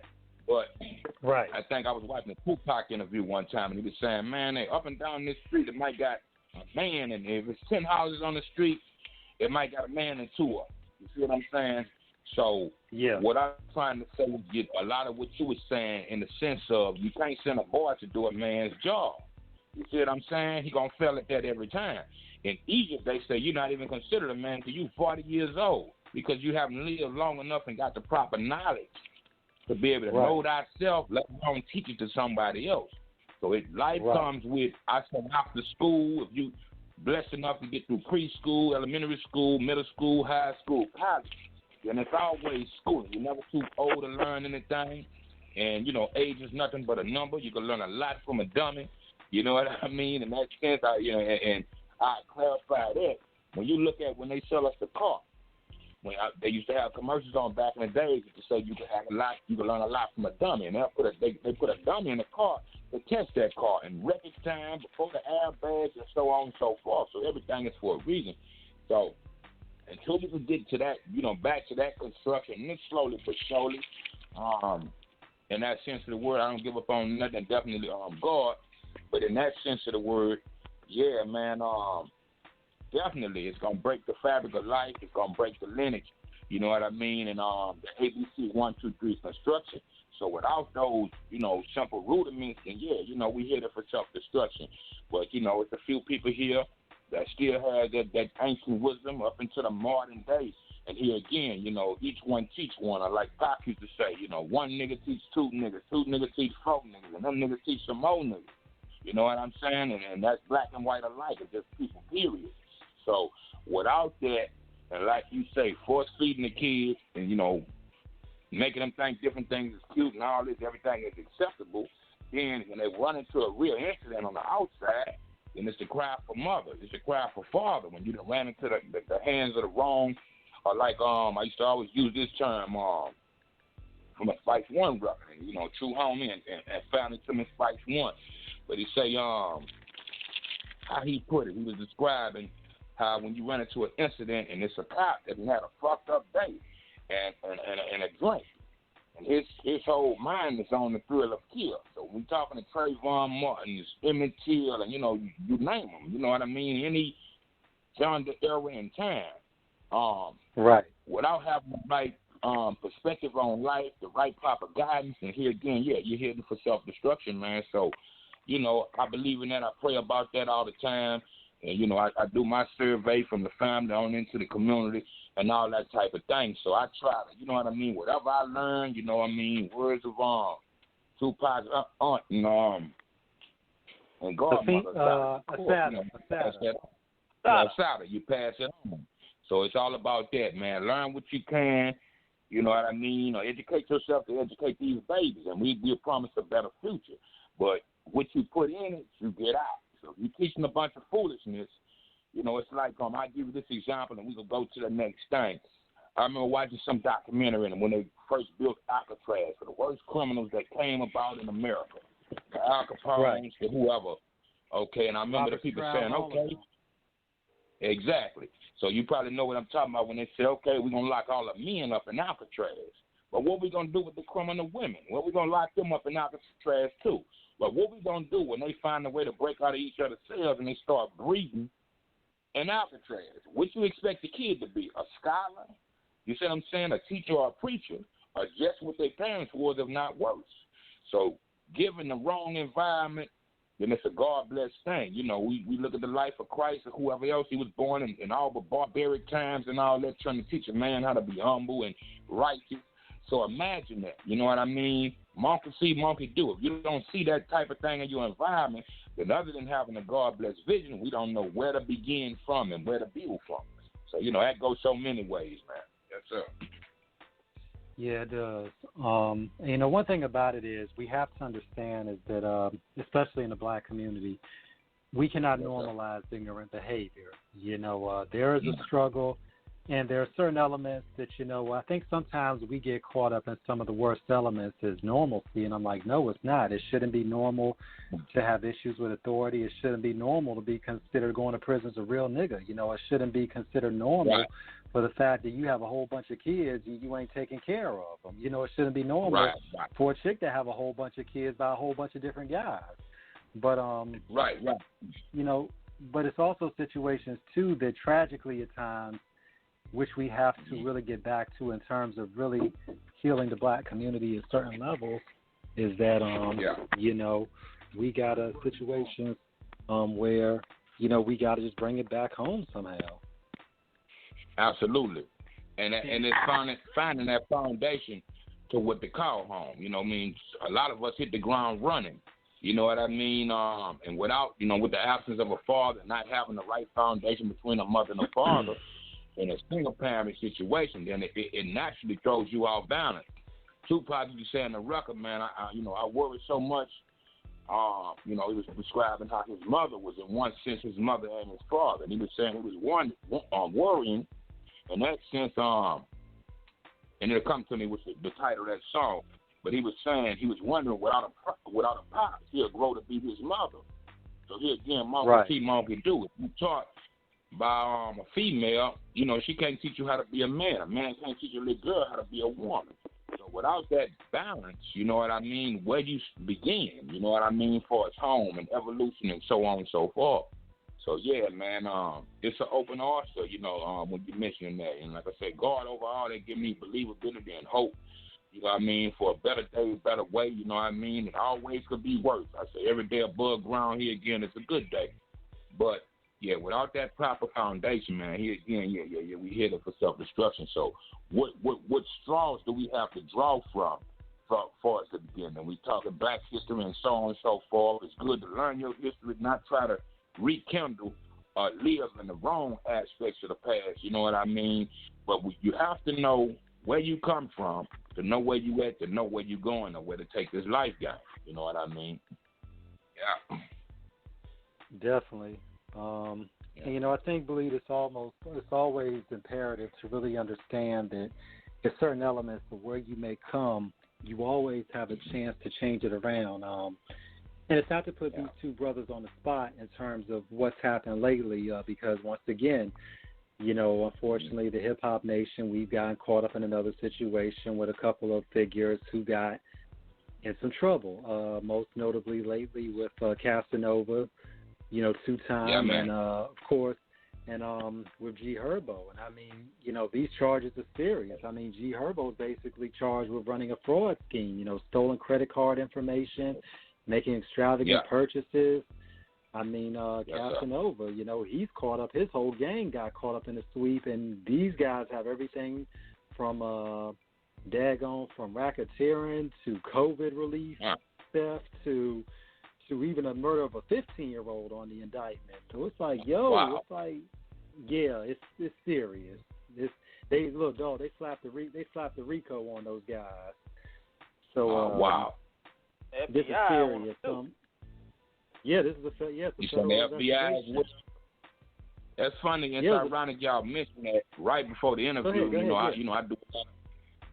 But I think I was watching a Tupac interview one time, and he was saying, man, they up and down this street, it might got a man in there. If it's 10 houses on the street, it might got a man in 2 of them. You see what I'm saying? So what I'm trying to say is get a lot of what you were saying in the sense of you can't send a boy to do a man's job. You see what I'm saying? He going to fail at that every time. In Egypt, they say you're not even considered a man until you're 40 years old because you haven't lived long enough and got the proper knowledge to be able to know thyself, let alone teach it to somebody else. So life comes with, I said, after school, if you blessed enough to get through preschool, elementary school, middle school, high school, college, then it's always school. You're never too old to learn anything. And, age is nothing but a number. You can learn a lot from a dummy. You know what I mean? In that sense, and I clarify that. When you look at when they sell us the car, they used to have commercials on back in the days to say you can learn a lot from a dummy. And they put a dummy in the car to test that car in record time, before the airbags, and so on and so forth. So everything is for a reason. So until we can get to that, back to that construction, and it's slowly but surely, in that sense of the word, I don't give up on nothing, definitely God. But in that sense of the word, yeah, man, definitely it's going to break the fabric of life. It's going to break the lineage. You know what I mean? And the ABC 1, 2, 3 construction. So without those, simple rudiments, then, we headed for self-destruction. But, it's a few people here that still have that ancient wisdom up into the modern day. And here again, each one teach one. Or like Pop used to say, one nigga teach 2 niggas, 2 niggas teach 4 niggas, and them niggas teach some more niggas. You know what I'm saying? And that's black and white alike. It's just people, period. So without that, and like you say, force-feeding the kids and, making them think different things is cute and all this, everything is acceptable, then when they run into a real incident on the outside, then it's the cry for mother. It's the cry for father. When you done ran into the hands of the wrong, or like I used to always use this term from a Spice One brother, true homie, and found it to me Spice One. But he say, how he put it, he was describing how when you run into an incident and it's a cop that had a fucked up day and a drink, and his whole mind is on the thrill of kill. So when we talking to Trayvon Martin, Emmett Till, and you name them, you know what I mean? Any genre era in time, without having the right perspective on life, the right proper guidance, and here again, you're heading for self-destruction, man. So. I believe in that. I pray about that all the time. And, I do my survey from the family on into the community and all that type of thing. So I try to, whatever I learn, words of Tupac's aunt and godmother. Asada, you pass it on. So it's all about that, man. Learn what you can, or educate yourself to educate these babies. And we'll promise a better future. But what you put in it, you get out. So if you're teaching a bunch of foolishness, it's like, I'll give you this example and we can go to the next thing. I remember watching some documentary and when they first built Alcatraz, for the worst criminals that came about in America, the Al Capones, the whoever. Okay, and I remember the people saying, okay. Exactly. So you probably know what I'm talking about when they say, okay, we're going to lock all the men up in Alcatraz. But what we going to do with the criminal women? Well, we're going to lock them up in Alcatraz too. But what we going to do when they find a way to break out of each other's cells and they start breeding in Alcatraz? What you expect the kid to be? A scholar? You see what I'm saying? A teacher or a preacher are just what their parents was, if not worse. So given the wrong environment, then it's a God-blessed thing. You know, we look at the life of Christ or whoever else. He was born in all the barbaric times and all that, trying to teach a man how to be humble and righteous. So imagine that. You know what I mean? Monkey see, monkey do. If you don't see that type of thing in your environment, then other than having a God-blessed vision, we don't know where to begin from and where to build from. So, you know, that goes so many ways, man. Yes, sir. Yeah, it does. You know, one thing about it is we have to understand is that, especially in the black community, we cannot normalize ignorant behavior. You know, there is a struggle, and there are certain elements that, you know, I think sometimes we get caught up in some of the worst elements as normalcy, and I'm like, no, it's not. It shouldn't be normal to have issues with authority. It shouldn't be normal to be considered going to prison as a real nigga. You know, it shouldn't be considered normal for the fact that you have a whole bunch of kids and you ain't taking care of them. You know, it shouldn't be normal for a chick to have a whole bunch of kids by a whole bunch of different guys. But, you know, but it's also situations, too, that tragically at times, which we have to really get back to in terms of really healing the black community at certain levels, is that, you know, we got a situation where, you know, we got to just bring it back home somehow. Absolutely. And it's finding that foundation to what they call home. You know what I mean? A lot of us hit the ground running. You know what I mean? And without, you know, with the absence of a father, not having the right foundation between a mother and a father in a single parent situation, then it naturally throws you off balance. Tupac used to say in the record, man, I worry so much. You know, he was describing how his mother was in one sense his mother and his father. And he was saying he was worrying in that sense, and it'll come to me with the title of that song. But he was saying he was wondering without a pop, he'll grow to be his mother. So here again, monkey see, monkey do. If you taught by a female, you know, she can't teach you how to be a man. A man can't teach a little girl how to be a woman. So without that balance, you know what I mean, where you begin, you know what I mean, for its home and evolution and so on and so forth. So, yeah, man, it's an open answer, you know, when you mention that. And like I said, God overall, they give me believability and hope, you know what I mean, for a better day, better way, you know what I mean. It always could be worse. I say every day above ground here again, it's a good day. But, yeah, without that proper foundation, man, here again, we headed for self-destruction. So what straws do we have to draw from for us to begin? And we talking black history and so on and so forth. It's good to learn your history, not try to rekindle or live in the wrong aspects of the past, you know what I mean? But you have to know where you come from to know where you at, to know where you're going or where to take this life down, you know what I mean? Yeah. Definitely. And, you know, I think, Bleed, it's always imperative to really understand that there's certain elements of where you may come, you always have a chance to change it around. And it's not to put these two brothers on the spot in terms of what's happened lately, because once again, you know, unfortunately, the hip-hop nation, we've gotten caught up in another situation with a couple of figures who got in some trouble, most notably lately with Casanova, you know, two-time, and, of course, and with G. Herbo. And, I mean, you know, these charges are serious. I mean, G. Herbo is basically charged with running a fraud scheme, you know, stolen credit card information, making extravagant purchases. I mean, Casanova, you know, he's caught up. His whole gang got caught up in the sweep, and these guys have everything from from racketeering to COVID relief, theft to even a murder of a 15-year-old on the indictment. So it's like, it's like, it's serious. They slapped the RICO on those guys. So this is serious. This is a federal FBI. That's funny. It's ironic y'all mentioned that right before the interview. I do.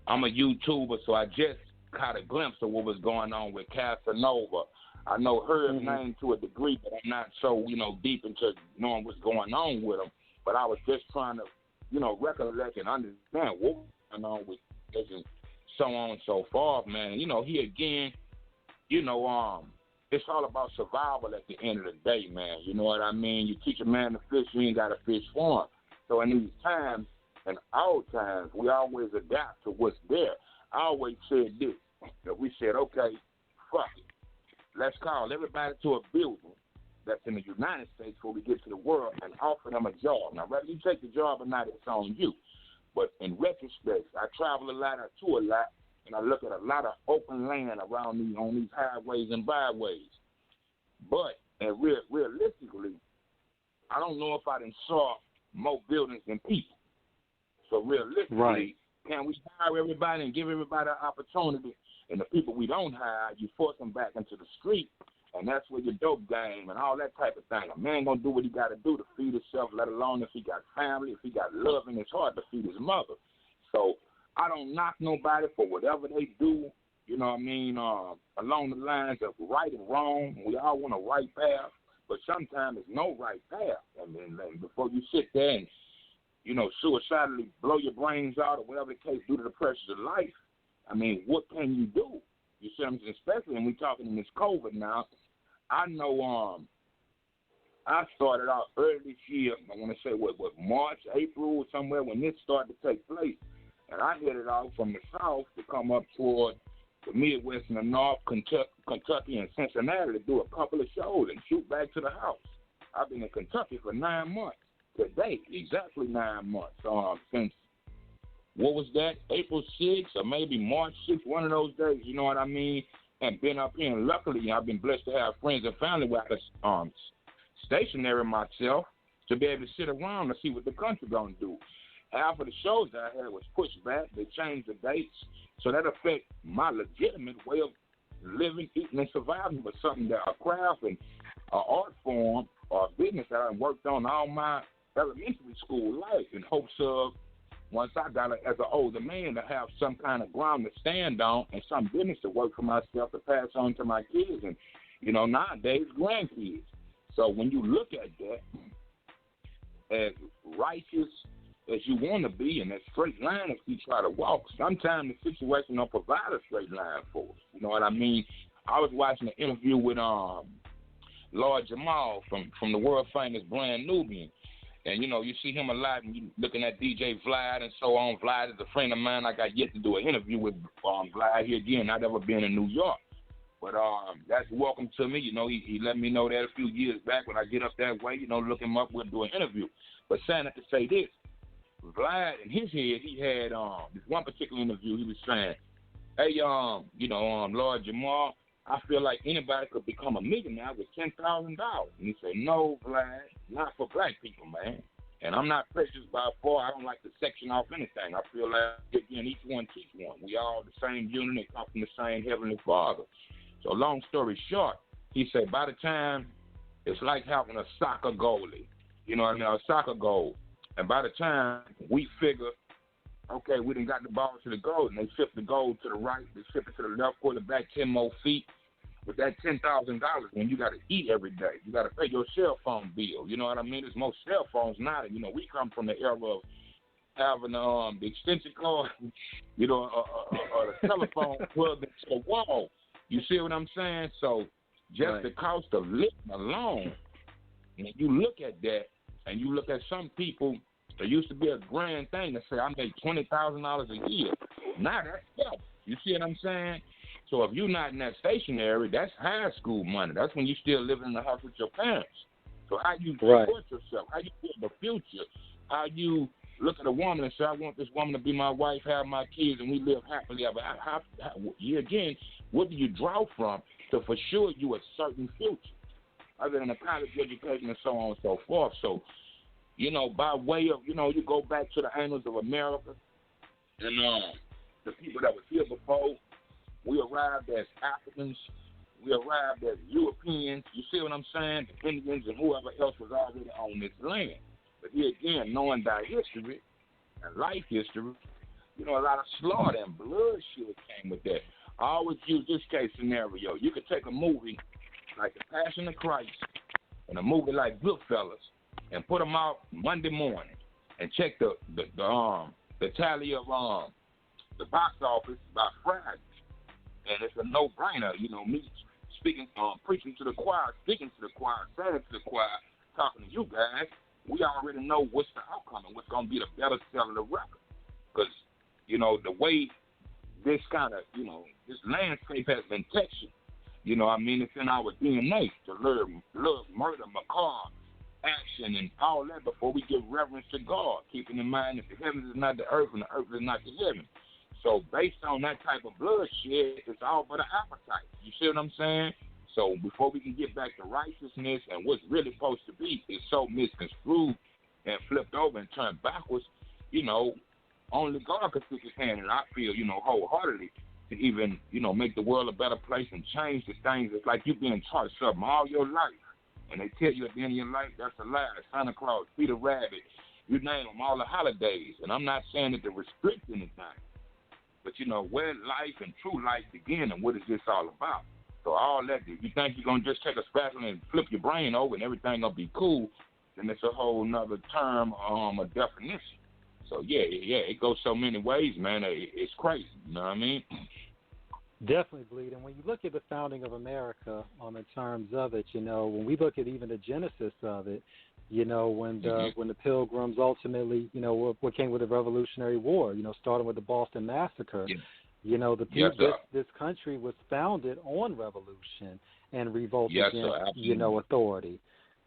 I'm a YouTuber, so I just caught a glimpse of what was going on with Casanova. I know her name to a degree, but I'm not so, you know, deep into knowing what's going on with him. But I was just trying to, you know, recollect and understand what was going on with this and so on and so forth, man. And, you know, he again, you know, it's all about survival at the end of the day, man. You know what I mean? You teach a man to fish, you ain't got to fish for him. So in these times, in our times, we always adapt to what's there. I always said this, that we said, okay, fuck it. Let's call everybody to a building that's in the United States before we get to the world and offer them a job. Now, whether you take the job or not, it's on you. But in retrospect, I travel a lot, I tour a lot, and I look at a lot of open land around me on these highways and byways. But and realistically, I don't know if I done saw more buildings than people. So realistically, can we hire everybody and give everybody an opportunity? And the people we don't hire, you force them back into the street, and that's where your dope game and all that type of thing. A man gonna do what he got to do to feed himself, let alone if he got family, if he got love in his heart to feed his mother. So I don't knock nobody for whatever they do, you know what I mean, along the lines of right and wrong. We all want a right path, but sometimes there's no right path. I mean, like, before you sit there and, you know, suicidally blow your brains out or whatever the case due to the pressures of life, I mean, what can you do? You see what I'm saying? Especially when we're talking in this COVID now. I know I started out early this year, I want to say, what, March, April, or somewhere when this started to take place. And I headed out from the south to come up toward the Midwest and the North, Kentucky and Cincinnati to do a couple of shows and shoot back to the house. I've been in Kentucky for 9 months. Today, exactly 9 months. Since, what was that, April 6th or maybe March 6th, one of those days, you know what I mean? And been up here, and luckily I've been blessed to have friends and family where I was stationary myself to be able to sit around and see what the country going to do. Half of the shows that I had was pushed back. They changed the dates. So that affect my legitimate way of living, eating, and surviving with something that a craft and an art form or a business that I worked on all my elementary school life in hopes of, once I got it as an older man, to have some kind of ground to stand on and some business to work for myself to pass on to my kids and, you know, nowadays grandkids. So when you look at that, as righteous as you want to be in that straight line if you try to walk, sometimes the situation don't provide a straight line for us. You know what I mean? I was watching an interview with Lord Jamal from the world famous Brand Nubian. And, you know, you see him a lot, and you looking at DJ Vlad and so on. Vlad is a friend of mine. I got yet to do an interview with Vlad here again. I've never been in New York. But that's welcome to me. You know, he let me know that a few years back when I get up that way, you know, look him up, we'll do an interview. But saying that to say this, Vlad, in his head, he had this one particular interview, he was saying, hey, you know, Lord Jamal, I feel like anybody could become a millionaire with $10,000. And he said, no, Vlad, not for black people, man. And I'm not prejudiced by far. I don't like to section off anything. I feel like, again, each one teach one. We all the same unit and come from the same Heavenly Father. So long story short, he said, by the time, it's like having a soccer goalie. You know what I mean? A soccer goal. And by the time we figure, okay, we done got the ball to the goal, and they shift the goal to the right, they shift it to the left, quarterback 10 more feet. With that $10,000, when you got to eat every day, you got to pay your cell phone bill. You know what I mean? There's most cell phones now. You know, we come from the era of having the extension cord, you know, or the telephone plugged into the wall. You see what I'm saying? So just the cost of living alone, when you look at that, and you look at some people, there used to be a grand thing to say, I make $20,000 a year. Now that's tough. You see what I'm saying? So if you're not in that stationary, that's high school money. That's when you're still living in the house with your parents. So how you support yourself, how you build the future, how you look at a woman and say, I want this woman to be my wife, have my kids, and we live happily ever after. Again, what do you draw from to for sure you a certain future, other than a college education and so on and so forth? So, you know, by way of, you know, you go back to the annals of America and the people that was here before. We arrived as Africans. We arrived as Europeans. You see what I'm saying? The Indians and whoever else was already on this land. But here again, knowing that history and life history, you know, a lot of slaughter and bloodshed came with that. I always use this case scenario. You could take a movie like The Passion of Christ and a movie like Goodfellas and put them out Monday morning and check the tally of the box office by Friday. And it's a no-brainer, you know, me speaking, preaching to the choir, speaking to the choir, saying to the choir, talking to you guys. we already know what's the outcome and what's going to be the better selling the record. Because, you know, the way this kind of, you know, this landscape has been textured, you know, I mean, it's in our DNA to love, murder, macabre, action, and all that before we give reverence to God, keeping in mind that the heavens is not the earth and the earth is not the heaven. So based on that type of bloodshed, it's all but an appetite. You see what I'm saying? So before we can get back to righteousness and what's really supposed to be is so misconstrued and flipped over and turned backwards, you know, only God can stick his hand in, I feel, you know, wholeheartedly to even, you know, make the world a better place and change the things. It's like you've been taught something all your life, and they tell you at the end of your life, that's a lie. Santa Claus, Peter Rabbit, you name them, all the holidays. And I'm not saying that to restrict anything, but, you know, where life and true life begin and what is this all about? So all that, if you think you're going to just take a spatula and flip your brain over and everything going to be cool, then it's a whole nother term, a definition. So, yeah, it goes so many ways, man. It's crazy, you know what I mean? Definitely, Bleed. And when you look at the founding of America in terms of it, you know, when we look at even the genesis of it, you know, when the Pilgrims ultimately, you know, what came with the Revolutionary War, you know, starting with the Boston Massacre, you know, this country was founded on revolution and revolt against, you know, authority.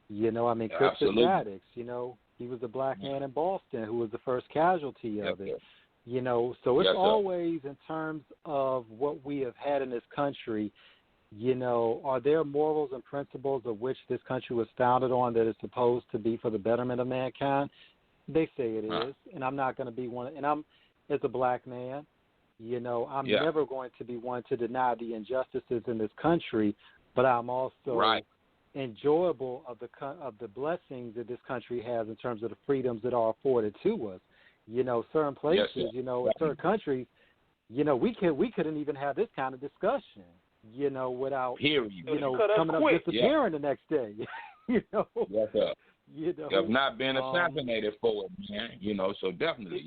You know, I mean, Crispus Attucks, you know, he was a black man in Boston who was the first casualty of it. You know, so it's always in terms of what we have had in this country, you know, are there morals and principles of which this country was founded on that is supposed to be for the betterment of mankind? They say it is, and I'm not going to be one. And I'm, as a black man, you know, I'm never going to be one to deny the injustices in this country, but I'm also enjoyable of the blessings that this country has in terms of the freedoms that are afforded to us. You know, certain places, you know, in certain countries, you know, we couldn't even have this kind of discussion, you know, without, you know, coming up disappearing the next day. You know, you know, of not being assassinated for it, man. You know, so definitely,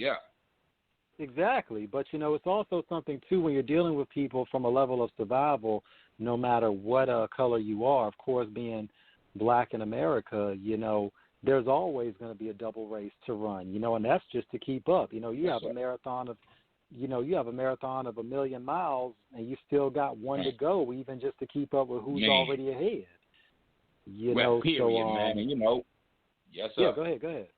Exactly, but you know, it's also something too when you're dealing with people from a level of survival, no matter what color you are. Of course, being black in America, you know, there's always going to be a double race to run, you know, and that's just to keep up. You know, you have a marathon of, you know, you have a marathon of 1,000,000 miles, and you still got one to go, even just to keep up with who's already ahead. You know, period, man, and you know, Yeah, go ahead.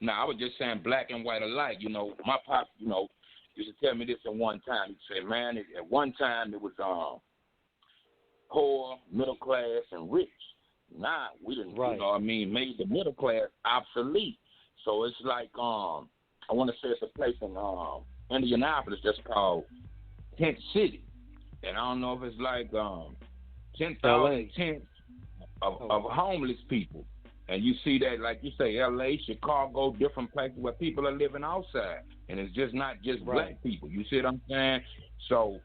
No, I was just saying black and white alike. You know, my pops, you know, used to tell me this at one time. He'd say, man, at one time it was poor, middle class, and rich. Now we didn't, you know what I mean, made the middle class obsolete. So it's like, I want to say it's a place in Indianapolis that's called Tent City. And I don't know if it's like 10,000 tents of homeless people. And you see that, like you say, L.A., Chicago, different places where people are living outside. And it's just not just black people. You see what I'm saying? So,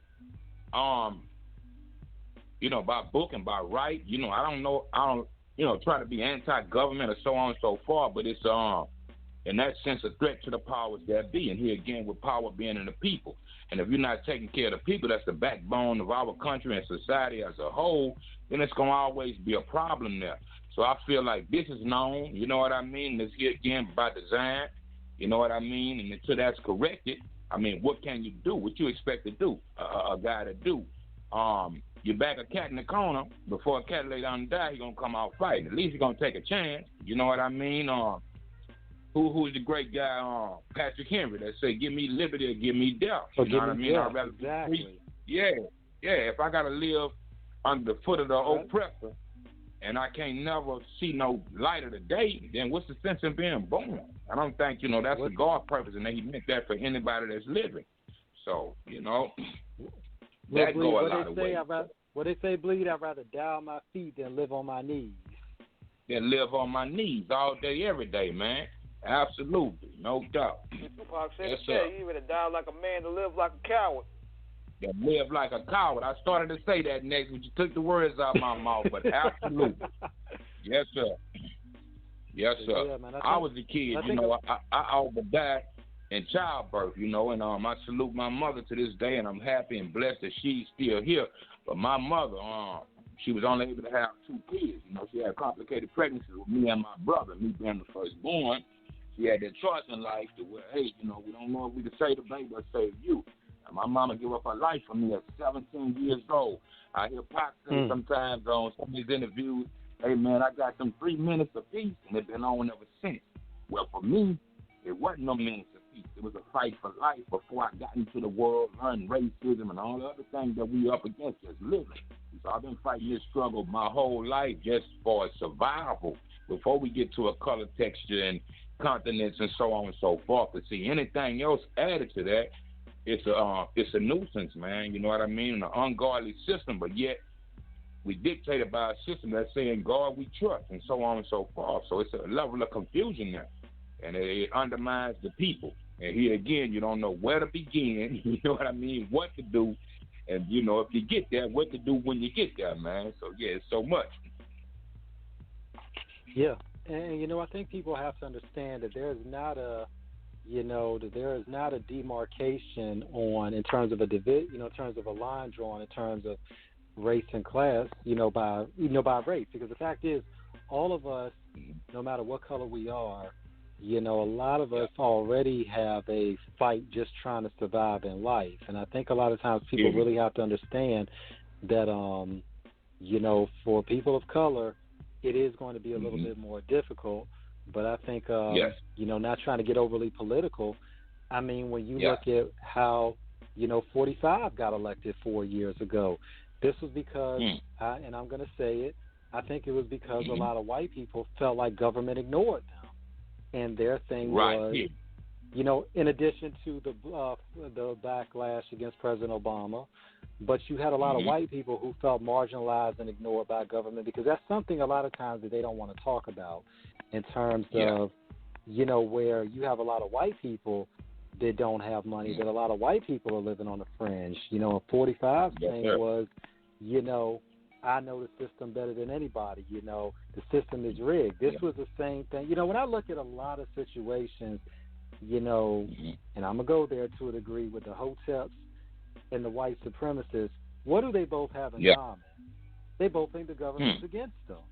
you know, by book and by right, you know, I don't, you know, try to be anti-government or so on and so forth, but it's, in that sense, a threat to the powers that be. And here again, with power being in the people. And if you're not taking care of the people, that's the backbone of our country and society as a whole, then it's going to always be a problem there. So I feel like this is known, you know what I mean? It's here again by design, you know what I mean? And until that's corrected, I mean, what can you do? What you expect to do, a guy to do? You back a cat in the corner, before a cat lay down and die, he's going to come out fighting. At least he's going to take a chance, you know what I mean? Who's the great guy, Patrick Henry, that say, give me liberty or give me death. You know what I mean? I'd rather be free. Yeah, if I got to live under the foot of the oppressor, and I can't never see no light of the day, then what's the sense in being born? I don't think, you know, that's the God's purpose, and he meant that for anybody that's living. So, you know, that go a lot of ways. What they say, Bleed, I'd rather die on my feet than live on my knees. Than live on my knees all day, every day, man. Absolutely, no doubt. Tupac said you either die like a man to live like a coward. That live like a coward. I started to say that next, but you took the words out of my mouth. But absolutely, yes, sir. Yes, sir. Yeah, man, I was a kid, you know. I almost died in childbirth, you know, and I salute my mother to this day, and I'm happy and blessed that she's still here. But my mother, she was only able to have 2 kids. You know, she had complicated pregnancies with me and my brother, me being the firstborn. She had that choice in life to where, hey, you know, we don't know if we could save the baby or save you. And my mama gave up her life for me at 17 years old. I hear Pop say sometimes on some of these interviews, hey, man, I got them 3 minutes of peace, and it's been on ever since. Well, for me, it wasn't no minutes of peace. It was a fight for life before I got into the world, learned racism and all the other things that we up against just living. So I've been fighting this struggle my whole life just for survival before we get to a color texture and continents and so on and so forth. But see, anything else added to that, it's a nuisance, man. You know what I mean? An ungodly system, but yet we dictated by a system that's saying God we trust and so on and so forth. So it's a level of confusion there, and it undermines the people. And here again, you don't know where to begin. You know what I mean? What to do, and you know if you get there, what to do when you get there, man. So yeah, it's so much. Yeah, and you know I think people have to understand that there's not a demarcation on in terms of a in terms of a line drawn in terms of race and class, by race, because the fact is, all of us, no matter what color we are, a lot of us already have a fight just trying to survive in life, and I think a lot of times people really have to understand that, for people of color, it is going to be a little bit more difficult. But I think, not trying to get overly political, I mean, when you look at how, 45 got elected 4 years ago, this was because, and I'm going to say it, I think it was because a lot of white people felt like government ignored them. And their thing was, in addition to the backlash against President Obama, but you had a lot of white people who felt marginalized and ignored by government, because that's something a lot of times that they don't want to talk about in terms of, where you have a lot of white people that don't have money, that a lot of white people are living on the fringe. 45's thing was, I know the system better than anybody. The system is rigged. This was the same thing. When I look at a lot of situations, and I'm going to go there to a degree with the Hoteps and the white supremacists, what do they both have in common? They both think the government's against them.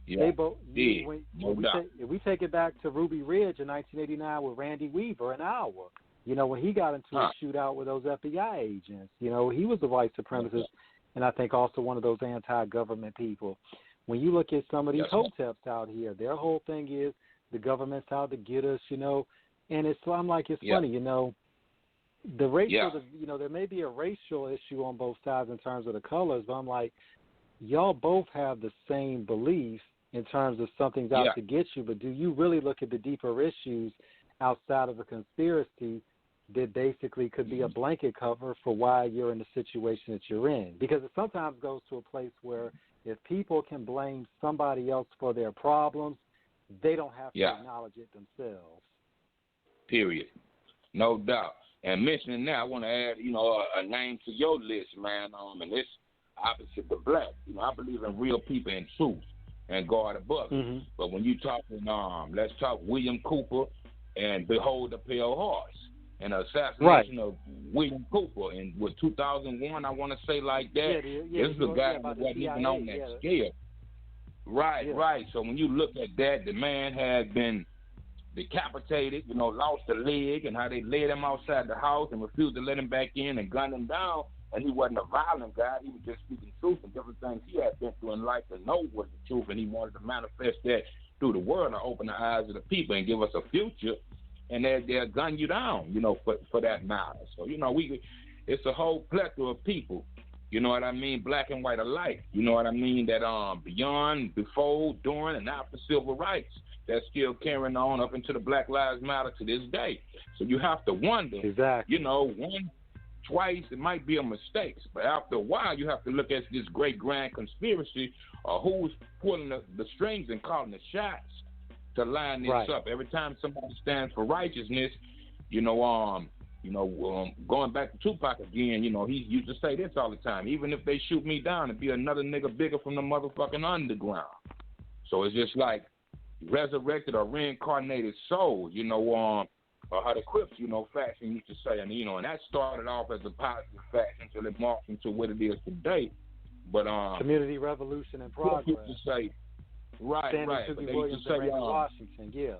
They both. If we take it back to Ruby Ridge in 1989 with Randy Weaver in Iowa, when he got into a shootout with those FBI agents, he was the white supremacist, and I think also one of those anti-government people. When you look at some of these Hoteps out here, their whole thing is the government's out to get us, and I'm like, it's funny, the racial, there may be a racial issue on both sides in terms of the colors, but I'm like, y'all both have the same belief in terms of something's out to get you, but do you really look at the deeper issues outside of a conspiracy that basically could be a blanket cover for why you're in the situation that you're in? Because it sometimes goes to a place where if people can blame somebody else for their problems, they don't have to acknowledge it themselves. Period. No doubt. And mentioning that, I want to add, a name to your list, man, and it's opposite the black. I believe in real people and truth and God above it. But when you talking, let's talk William Cooper and Behold the Pale Horse and the assassination of William Cooper in 2001, I want to say like that. This is a guy that wasn't even on that scale. Right. So when you look at that, the man had been decapitated, lost a leg, and how they laid him outside the house and refused to let him back in and gunned him down. And he wasn't a violent guy. He was just speaking truth and different things he had been through in life to know was the truth, and he wanted to manifest that through the world and open the eyes of the people and give us a future. And they'll gun you down, for that matter. So, it's a whole plethora of people, what I mean, black and white alike, what I mean, that beyond, before, during, and after civil rights, that's still carrying on up into the Black Lives Matter to this day. So you have to wonder, one, twice, it might be a mistake, but after a while, you have to look at this great grand conspiracy who's pulling the strings and calling the shots to line this up. Every time somebody stands for righteousness, going back to Tupac again, he used to say this all the time: even if they shoot me down, it'd be another nigga bigger from the motherfucking underground. So it's just like resurrected or reincarnated souls, or how the Crips, faction used to say, and that started off as a positive faction until it morphed into what it is today. But Community Revolution and Progress. People say, right. But they used to say Raymond Washington, yeah.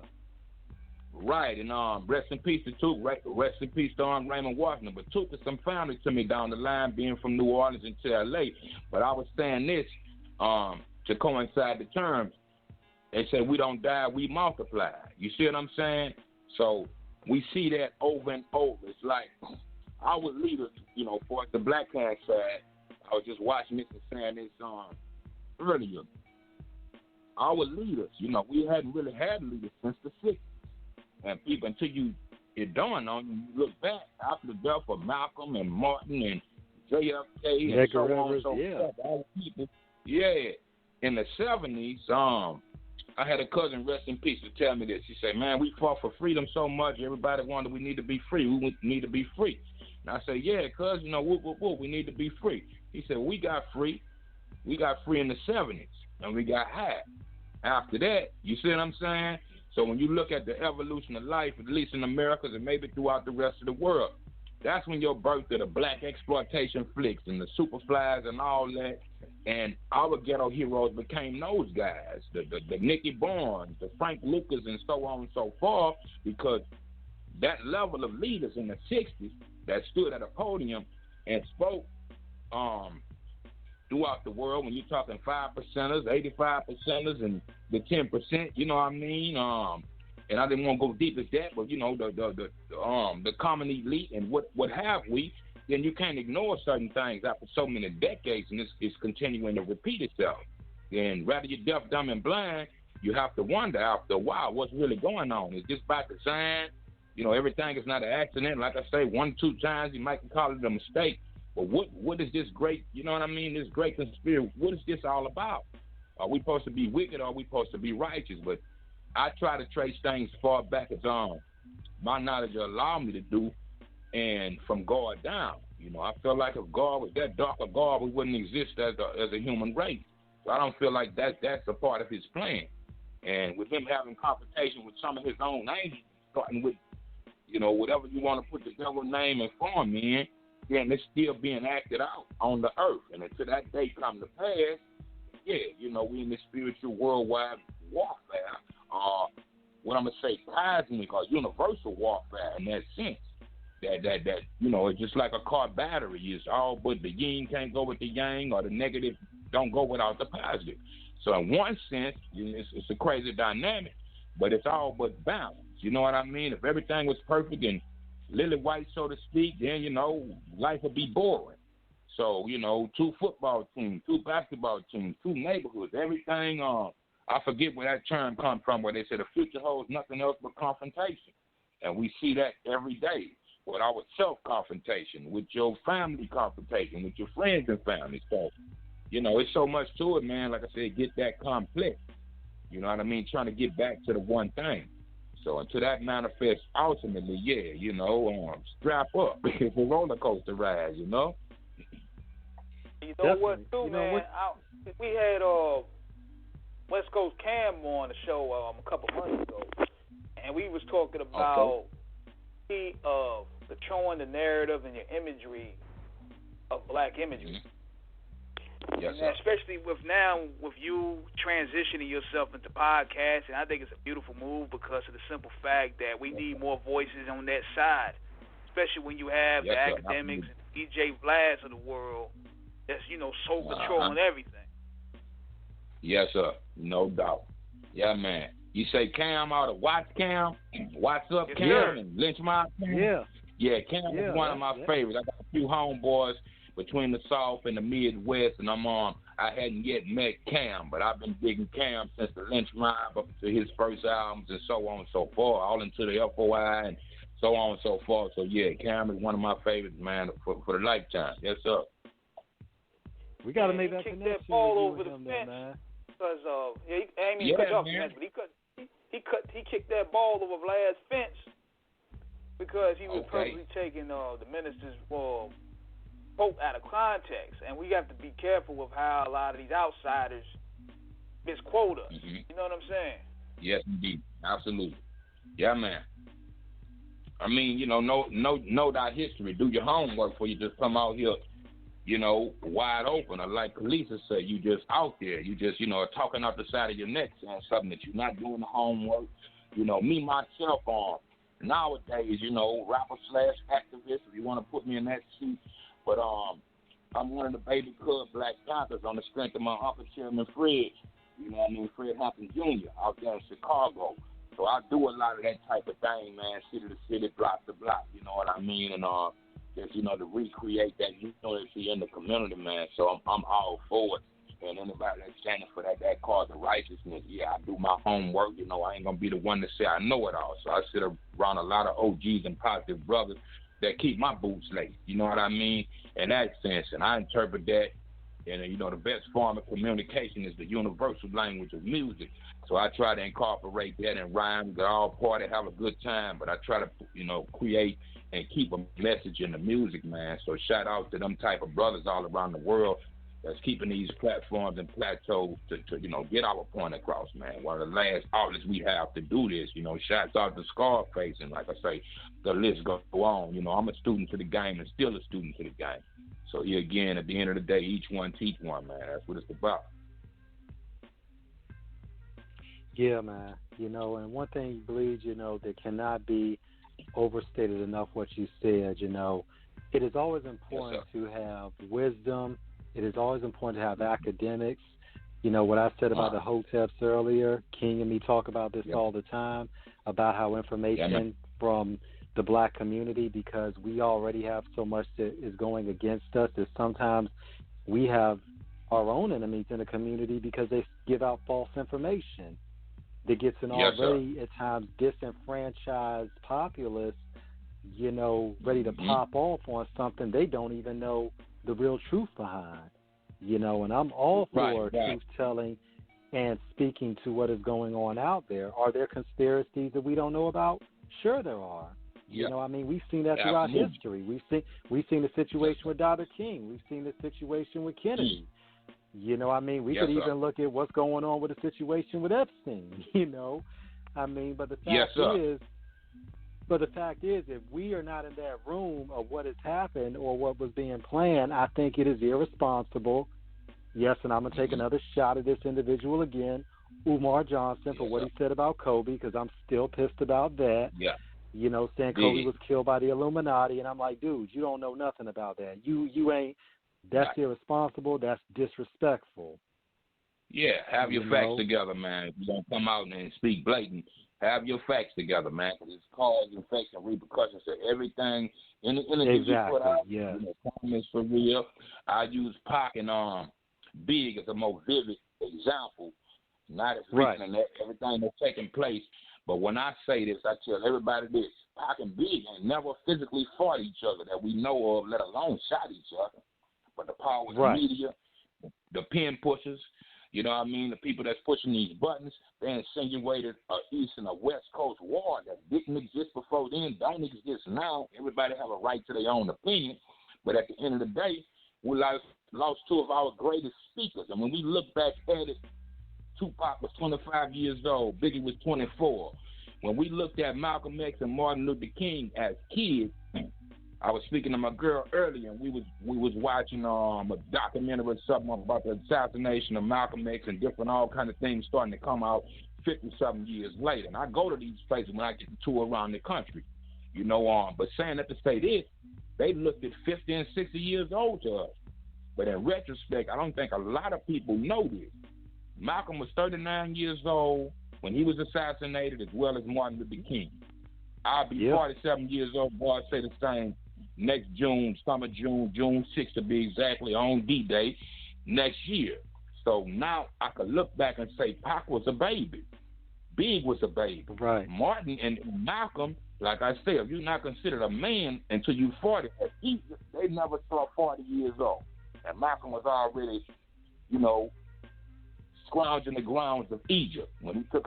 Right, and rest in peace to Tuke. Rest in peace to Raymond Washington. But Tuke is some family to me down the line, being from New Orleans into L.A. But I was saying this to coincide the terms. They say we don't die, we multiply. You see what I'm saying? So we see that over and over. It's like our leaders, for the Black Hand side. I was just watching this and saying this earlier. Our leaders, we hadn't really had leaders since the 60s. And people, until it dawned on you, look back after the death of Malcolm and Martin and JFK and so on and so forth. All the people, in the 70s, I had a cousin, rest in peace, to tell me this. She said, man, we fought for freedom so much, everybody wanted we need to be free. We need to be free. And I said, yeah, cuz, we need to be free. He said, we got free. We got free in the 70s, and we got high. After that, you see what I'm saying? So when you look at the evolution of life, at least in America and maybe throughout the rest of the world, that's when your birth of the black exploitation flicks and the Superflies and all that, and our ghetto heroes became those guys, the Nicky Barnes, the Frank Lucas, and so on and so forth, because that level of leaders in the 60s that stood at a podium and spoke throughout the world, when you're talking 5%ers, 85%ers, and the 10%, you know what I mean? And I didn't want to go deep as that, but the common elite and what have we, then you can't ignore certain things after so many decades, and it's continuing to repeat itself. And rather you're deaf, dumb, and blind, you have to wonder after a while what's really going on. Is this by design? Everything is not an accident. Like I say, 1-2 times you might call it a mistake. But what is this great, this great conspiracy, what is this all about? Are we supposed to be wicked or are we supposed to be righteous? But I try to trace things as far back as my knowledge will allow me to do, and from God down. I feel like if God was that dark a God, we wouldn't exist as a human race. So I don't feel like that's a part of his plan. And with him having confrontation with some of his own angels, starting with, whatever you want to put the devil's name and form in, then it's still being acted out on the earth. And until that day come to pass, we in this spiritual worldwide warfare, what I'm going to say, cosmic or universal warfare in that sense. That it's just like a car battery. It's all but the yin can't go with the yang, or the negative don't go without the positive. So in one sense, it's a crazy dynamic, but it's all but balance. You know what I mean? If everything was perfect and lily white, so to speak, then, life would be boring. So, 2 football teams, 2 basketball teams, 2 neighborhoods, everything, I forget where that term comes from, where they say the future holds nothing else but confrontation. And we see that every day with our self-confrontation, with your family confrontation, with your friends and family. So, it's so much to it, man. Like I said, get that complex. You know what I mean? Trying to get back to the one thing. So until that manifests ultimately, strap up. It's a roller coaster ride, You know what, too, man? We had West Coast Cam on the show a couple months ago, and we was talking about controlling the narrative and your imagery of black imagery. Yes, and especially with you transitioning yourself into podcasting, I think it's a beautiful move because of the simple fact that we need more voices on that side, especially when you have the academics and DJ Vlads of the world that's, soul controlling everything. Yes, sir. No doubt. Yeah, man. You say Cam out of Watts Cam? What's up, Cam? And Lynch Mob Cam? Yeah, Cam is one of my favorites. I got a few homeboys between the South and the Midwest, and I hadn't yet met Cam, but I've been digging Cam since the Lynch Mob up to his first albums and so on and so forth, all into the FOI and so on and so forth. So, yeah, Cam is one of my favorites, man, for the lifetime. Yes, sir. We got to make that connection. That ball over the fence, man. Because, he cut off the fence, but he kicked that ball over Vlad's fence because he was purposely taking the minister's quote out of context, and we have to be careful with how a lot of these outsiders misquote us. Mm-hmm. You know what I'm saying? Yes, indeed, absolutely. Yeah, man. I mean, know thy history. Do your homework before you just come out here wide open. Or like Lisa said, you just out there. You just, talking out the side of your neck, saying something that you're not doing the homework. Me, myself, nowadays, rapper / activist, if you want to put me in that seat. But I'm one of the baby cub Black Panthers on the strength of my Uncle Chairman Fred, Fred Hampton Jr. out there in Chicago. So I do a lot of that type of thing, man, city to city, block to block, you know what I mean? And just, to recreate that unity in the community, man. So I'm all for it. And anybody that's standing for that cause of righteousness, yeah, I do my homework. I ain't going to be the one to say I know it all. So I sit around a lot of OGs and positive brothers that keep my boots laced, you know what I mean, in that sense. And I interpret that, and, the best form of communication is the universal language of music. So I try to incorporate that in rhymes, get all party, have a good time, but I try to, create and keep a message in the music, man. So shout out to them type of brothers all around the world that's keeping these platforms and plateaus to get our point across, man. One of the last outlets we have to do this, shouts out to Scarface, and like I say, the list goes on. I'm a student to the game and still a student to the game. So here again, at the end of the day, each one teach one, man. That's what it's about. Yeah, man. And one thing, Bleed, that cannot be overstated enough what you said, it is always important to have wisdom. It is always important to have academics. What I said about the hoteps earlier, King and me talk about this all the time, about how information from the Black community, because we already have so much that is going against us, that sometimes we have our own enemies in the community because they give out false information that gets an already at times disenfranchised populace, ready to pop off on something they don't even know the real truth behind, and I'm all for truth-telling and speaking to what is going on out there. Are there conspiracies that we don't know about? Sure there are. We've seen that throughout history. We've seen the situation with Dr. King. We've seen the situation with Kennedy. We could even look at what's going on with the situation with Epstein, but the fact is, if we are not in that room of what has happened or what was being planned, I think it is irresponsible. Yes, and I'm going to take another shot at this individual again, Umar Johnson, for what he said about Kobe, because I'm still pissed about that. Saying Kobe was killed by the Illuminati, and I'm like, dude, you don't know nothing about that. You ain't. That's irresponsible. That's disrespectful. Yeah, have your facts together, man. If you don't come out and speak blatant, have your facts together, man, because it's cause and effects and repercussions to everything in the you put out. Yeah. Comments for real. I use Pac and Big as a more vivid example, not as recent and everything that's taking place. But when I say this, I tell everybody this: Pac and Big ain't never physically fought each other that we know of, let alone shot each other. But the power of the media, the pen pushers, the people that's pushing these buttons, they insinuated a East and a West Coast war that didn't exist before then, don't exist now. Everybody have a right to their own opinion. But at the end of the day, we lost two of our greatest speakers. And when we look back at it, Tupac was 25 years old, Biggie was 24. When we looked at Malcolm X and Martin Luther King as kids, I was speaking to my girl earlier, and we was watching a documentary or something about the assassination of Malcolm X and different all kind of things starting to come out 50-something years later. And I go to these places when I get to tour around the country, But saying that to say this, they looked at 50 and 60 years old to us. But in retrospect, I don't think a lot of people know this. Malcolm was 39 years old when he was assassinated, as well as Martin Luther King. I'll be 47 years old, boy, I say the same. Next June 6th to be exactly, on D-Day next year. So now I could look back and say Pac was a baby. Big was a baby. Right. Martin and Malcolm, like I said, you're not considered a man until you're 40. At Egypt, they never saw 40 years old. And Malcolm was already, scrounging the grounds of Egypt. When he took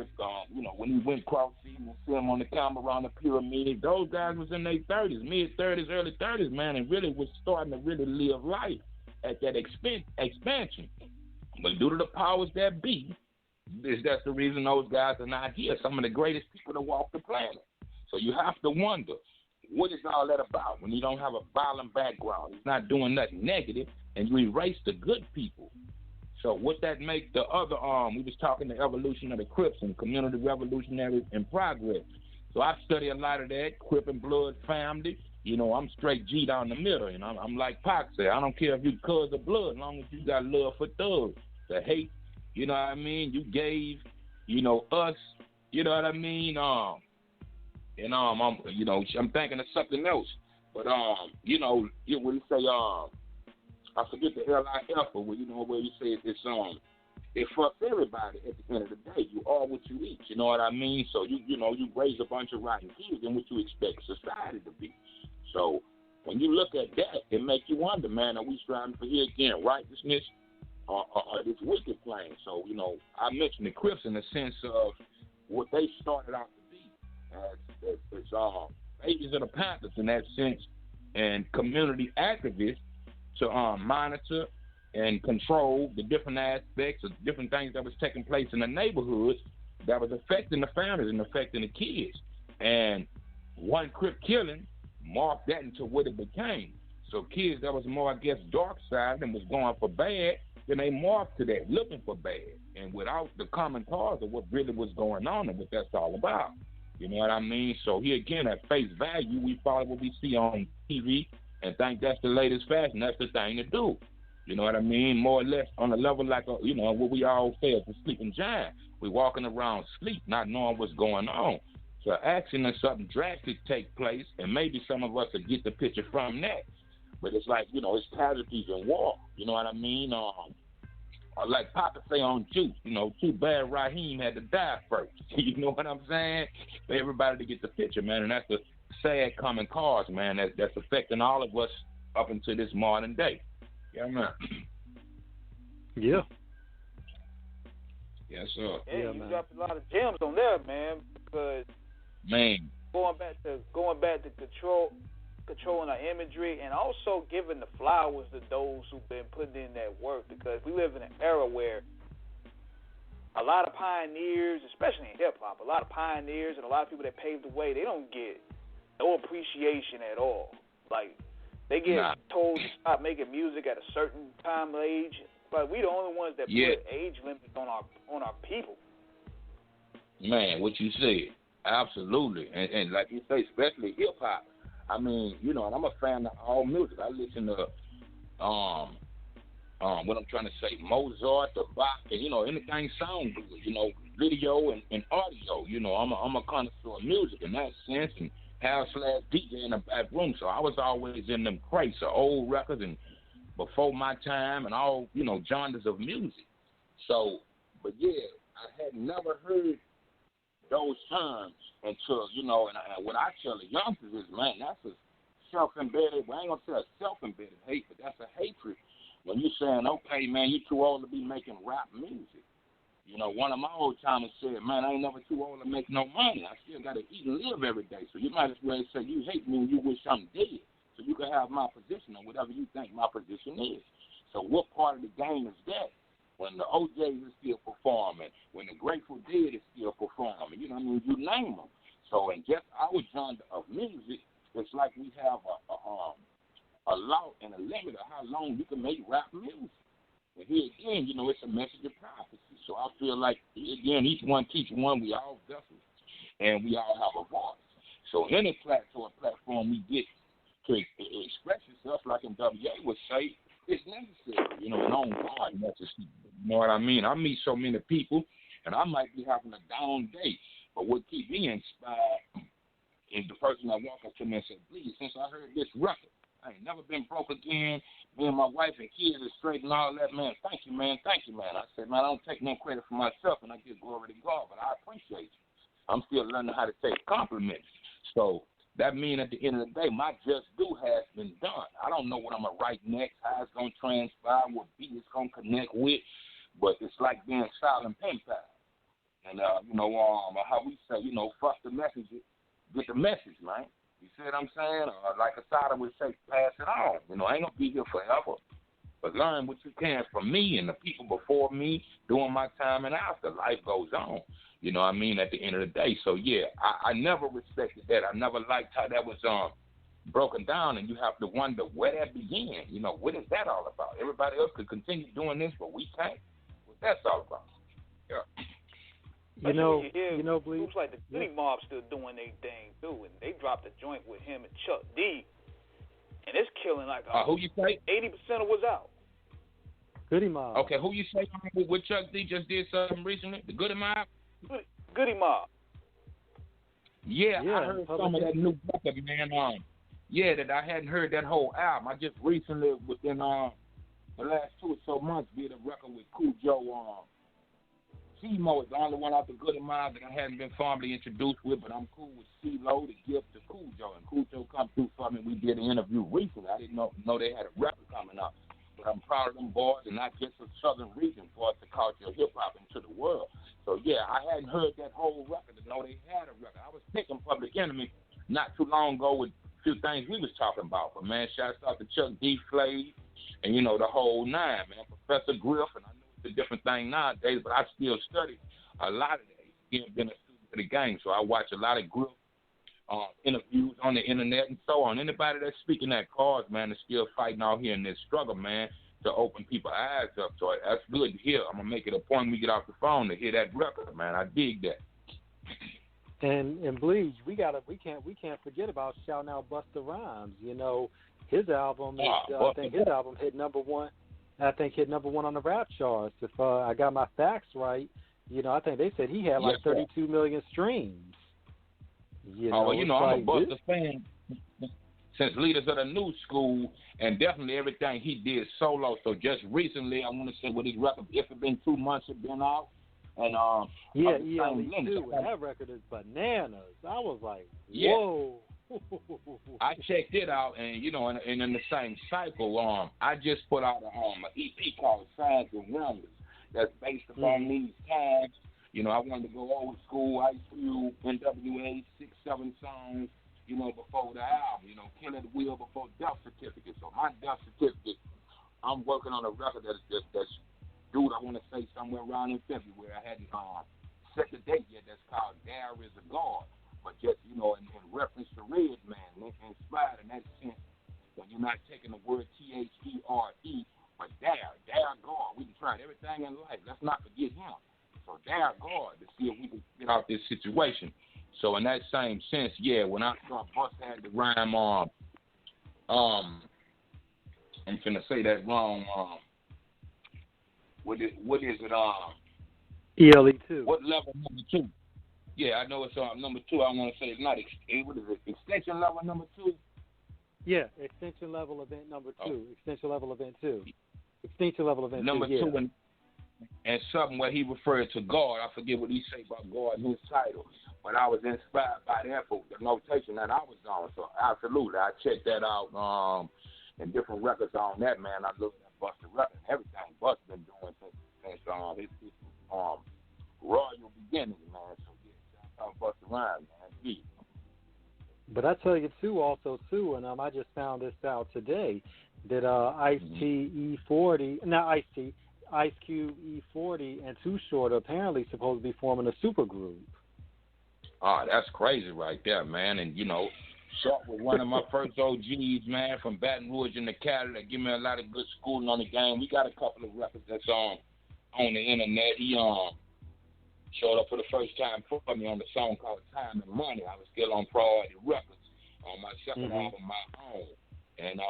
when he went cross seas and see him on the camera around the pyramid, those guys was in their 30s, mid-30s, early 30s, man, and really was starting to really live life at that expansion. But due to the powers that be, that's the reason those guys are not here. Some of the greatest people to walk the planet. So you have to wonder, what is all that about when you don't have a violent background? He's not doing nothing negative. and you erase the good people. So what that make the other we was talking the evolution of the Crips and community revolutionaries in progress. So I study a lot of that, Crip and Blood family. You know, I'm straight G down the middle, and I'm like Pac said, I don't care if you cuz of blood, as long as you got love for thugs. The hate, you know what I mean? You gave, you know, us, you know what I mean? I'm you know, I'm thinking of something else. But you know, you when you say I forget the LIF, but you know where you say it's it fucks everybody at the end of the day. You are what you eat, you know what I mean? So you know, you raise a bunch of rotten kids and what you expect society to be. So when you look at that, it makes you wonder, man, are we striving for here again righteousness or this wicked plane? So, you know, I mentioned the Crips in the sense of what they started out to be as agents of the Panthers in that sense, and community activists to monitor and control the different aspects of different things that was taking place in the neighborhoods that was affecting the families and affecting the kids. And one Crip killing morphed that into what it became. So kids that was more, I guess, dark side and was going for bad, then they morphed to that, looking for bad, and without the common cause of what really was going on and what that's all about. You know what I mean? So here again, at face value, we follow what we see on TV and think that's the latest fashion. That's the thing to do. You know what I mean? More or less on a level like, you know, what we all say is a sleeping giant. We walking around sleep, not knowing what's going on. So action and something drastic take place, and maybe some of us will get the picture from that. But it's like, you know, it's casualties in war. You know what I mean? Like Papa say on Juice, you know, too bad Raheem had to die first. You know what I'm saying? For everybody to get the picture, man. And that's the sad common cause, man, that's affecting all of us up until this modern day. Yeah, man. Yeah. Yes, sir. Yeah, you dropped a lot of gems on there, man. Because going back to controlling our imagery, and also giving the flowers to those who've been putting in that work, because we live in an era where a lot of pioneers, especially in hip-hop, a lot of pioneers and a lot of people that paved the way, they don't get no appreciation at all. Like, they get told to stop making music at a certain time or age, but we the only ones that put age limits on our people. Man, what you said, absolutely. And like you say, especially hip-hop. I mean, you know, and I'm a fan of all music. I listen to, what I'm trying to say, Mozart, the Bach, and, you know, anything sound good, you know, video and audio. You know, I'm a connoisseur of music in that sense, and house/DJ in the back room. So I was always in them crates of old records and before my time and all, you know, genres of music. So, but yeah, I had never heard those terms until, you know, and what I tell the youngsters is, man, that's a self-embedded, well, I ain't going to say a self-embedded hate, but that's a hatred. When you're saying, okay, man, you're too old to be making rap music. You know, one of my old timers said, man, I ain't never too old to make no money. I still got to eat and live every day. So you might as well say you hate me and you wish I'm dead. So you can have my position or whatever you think my position is. So what part of the game is that? When the OJs is still performing, when the Grateful Dead is still performing, you know what I mean? You name them. So in just our genre of music, it's like we have a law and a limit of how long you can make rap music. And here again, you know, it's a message of prophecy. So I feel like, again, each one teach one. We all vessels, and we all have a voice. So any platform we get to express yourself, like MWA would say, it's necessary, you know, and on God necessary. You know what I mean? I meet so many people, and I might be having a down day, but what keeps me inspired is the person that walk up to me and say, please, since I heard this record, I ain't never been broke again. Me and my wife and kids are straight and all that, man. Thank you, man. Thank you, man. I said, man, I don't take no credit for myself, and I give glory to God, but I appreciate you. I'm still learning how to take compliments. So that means at the end of the day, my just due has been done. I don't know what I'm going to write next, how it's going to transpire, what beat it's going to connect with, but it's like being silent pen pal. And, you know, how we say, you know, fuck the messenger, get the message, man. You see what I'm saying? Like Asada would say, pass it on. You know, I ain't going to be here forever. But learn what you can from me and the people before me during my time and after. Life goes on. You know what I mean? At the end of the day. So, yeah, I never respected that. I never liked how that was broken down, and you have to wonder where that began. You know, what is that all about? Everybody else could continue doing this, but we can't. What that's all about? Yeah. You know, Bleed. Groups like the Goody Mob still doing their thing too, and they dropped a joint with him and Chuck D, and it's killing like who you say? 80% of what's out. Goody Mob. Okay, who you say with Chuck D just did something recently? The Goody Mob? Goody Mob. Yeah, I heard some of that new record, man. That I hadn't heard that whole album. I just recently, within the last 2 or so months, did a record with Cujo. C-Mo is the only one out the Goody Mob that I hadn't been formally introduced with, but I'm cool with C-Lo to give to Cujo. And Cujo come through for me. We did an interview recently. I didn't know they had a record coming up. But I'm proud of them boys, and not just the southern region, for us to culture hip-hop into the world. So, yeah, I hadn't heard that whole record to know they had a record. I was picking Public Enemy not too long ago with a few things we was talking about. But, man, shouts out to Chuck D. Flav and, you know, the whole nine, man. Professor Griff, and I know it's a different thing nowadays, but I still study a lot of that. He's been a student of the game, so I watch a lot of Griff interviews on the internet and so on. Anybody that's speaking that cause, man, is still fighting out here in this struggle, man, to open people's eyes up. So that's good to hear. I'm gonna make it a point when we get off the phone to hear that record, man. I dig that. And Bleach, we can't forget about shouting out Busta Rhymes. You know, his album I think his album hit number one. I think hit number one on the rap charts. If I got my facts right, you know, I think they said he had like 32 million streams. You know, I'm a Busta fan since Leaders of the New School, and definitely everything he did solo. So just recently, I want to say with his record, if it's been 2 months, it's been out. And me too. And that record is bananas. I was like, whoa. I checked it out, and you know, and in the same cycle, I just put out an EP called Signs and Wonders that's based upon these times. You know, I wanted to go old school, Ice Cube, NWA, 6-7 songs, you know, before the album, you know, Kill at the Wheel before Death Certificate. So my Death Certificate, I'm working on a record that's due, I want to say, somewhere around in February. I hadn't set the date yet. That's called There Is a God. But just, you know, in reference to Red Man, inspired in that sense, when you're not taking the word T-H-E-R-E, but Dare God. We can try everything in life. Let's not forget him. So Dare God to see if we can get out this situation. So in that same sense, when I saw Bust had the rhyme I'm finna say that wrong. What is it? ELE2. What level number 2? Yeah, I know it's number 2. I want to say it's not. What is it? Extension level number 2? Yeah, extension level event number 2. Extension level event 2. Extension level event number 2. Number 2 and something where he referred to God. I forget what he said about God in his title, but I was inspired by that for the notation that I was on. So absolutely, I checked that out and different records on that, man. I looked at Busta record, everything Busta been doing since his royal beginnings, man. So shout out Busta Rhymes, man. Yeah. But I tell you too, and I just found this out today that Ice-T, E40, not Ice-T, Ice Cube, E40, and Too Short are apparently supposed to be forming a super group. That's crazy right there, man. And, you know, Short was one of my first OGs, man, from Baton Rouge in the Cali that give me a lot of good schooling on the game. We got a couple of records that's on the internet. He showed up for the first time for me on the song called Time and Money. I was still on Priority Records on my second album, My Own. And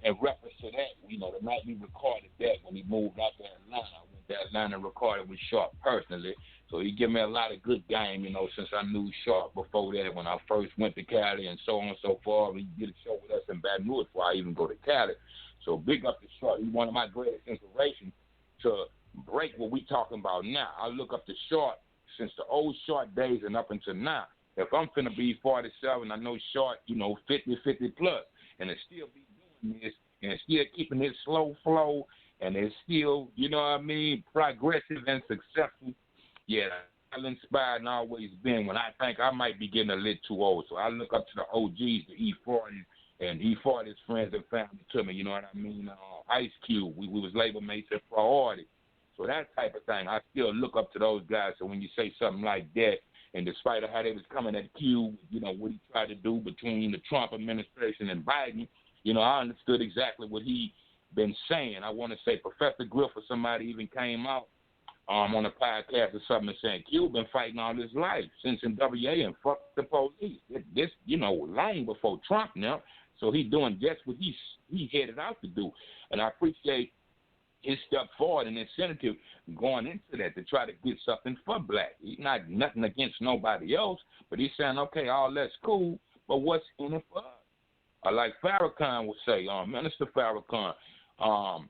in reference to that, you know, the night we recorded that, when he moved out to Atlanta, I went to Atlanta and recorded with Sharp personally. So he gave me a lot of good game, you know, since I knew Sharp before that, when I first went to Cali and so on and so forth. He did a show with us in Baton Rouge before I even go to Cali. So big up to Sharp. He's one of my greatest inspirations to break what we talking about now. I look up to Sharp since the old Sharp days and up until now. If I'm finna be 47, I know Sharp, you know, 50 plus, and it still be this and still keeping it slow flow, and it's still, you know what I mean, progressive and successful. Yeah, I'm inspired and always been when I think I might be getting a little too old. So I look up to the OGs, the E40s, and E40's friends and family to me, you know what I mean? Ice Cube, we was label mates at Priority. So that type of thing, I still look up to those guys. So when you say something like that, And despite of how they was coming at Q, you know, what he tried to do between the Trump administration and Biden, you know, I understood exactly what he been saying. I want to say Professor Griff or somebody even came out on a podcast or something and saying Q been fighting all his life since NWA and fuck the police. This, you know, long before Trump now. So he's doing just what he headed out to do. And I appreciate his step forward and incentive going into that to try to get something for black. He's not nothing against nobody else, but he's saying, okay, all that's cool, but what's in it for us? Like Farrakhan would say, Minister Farrakhan, are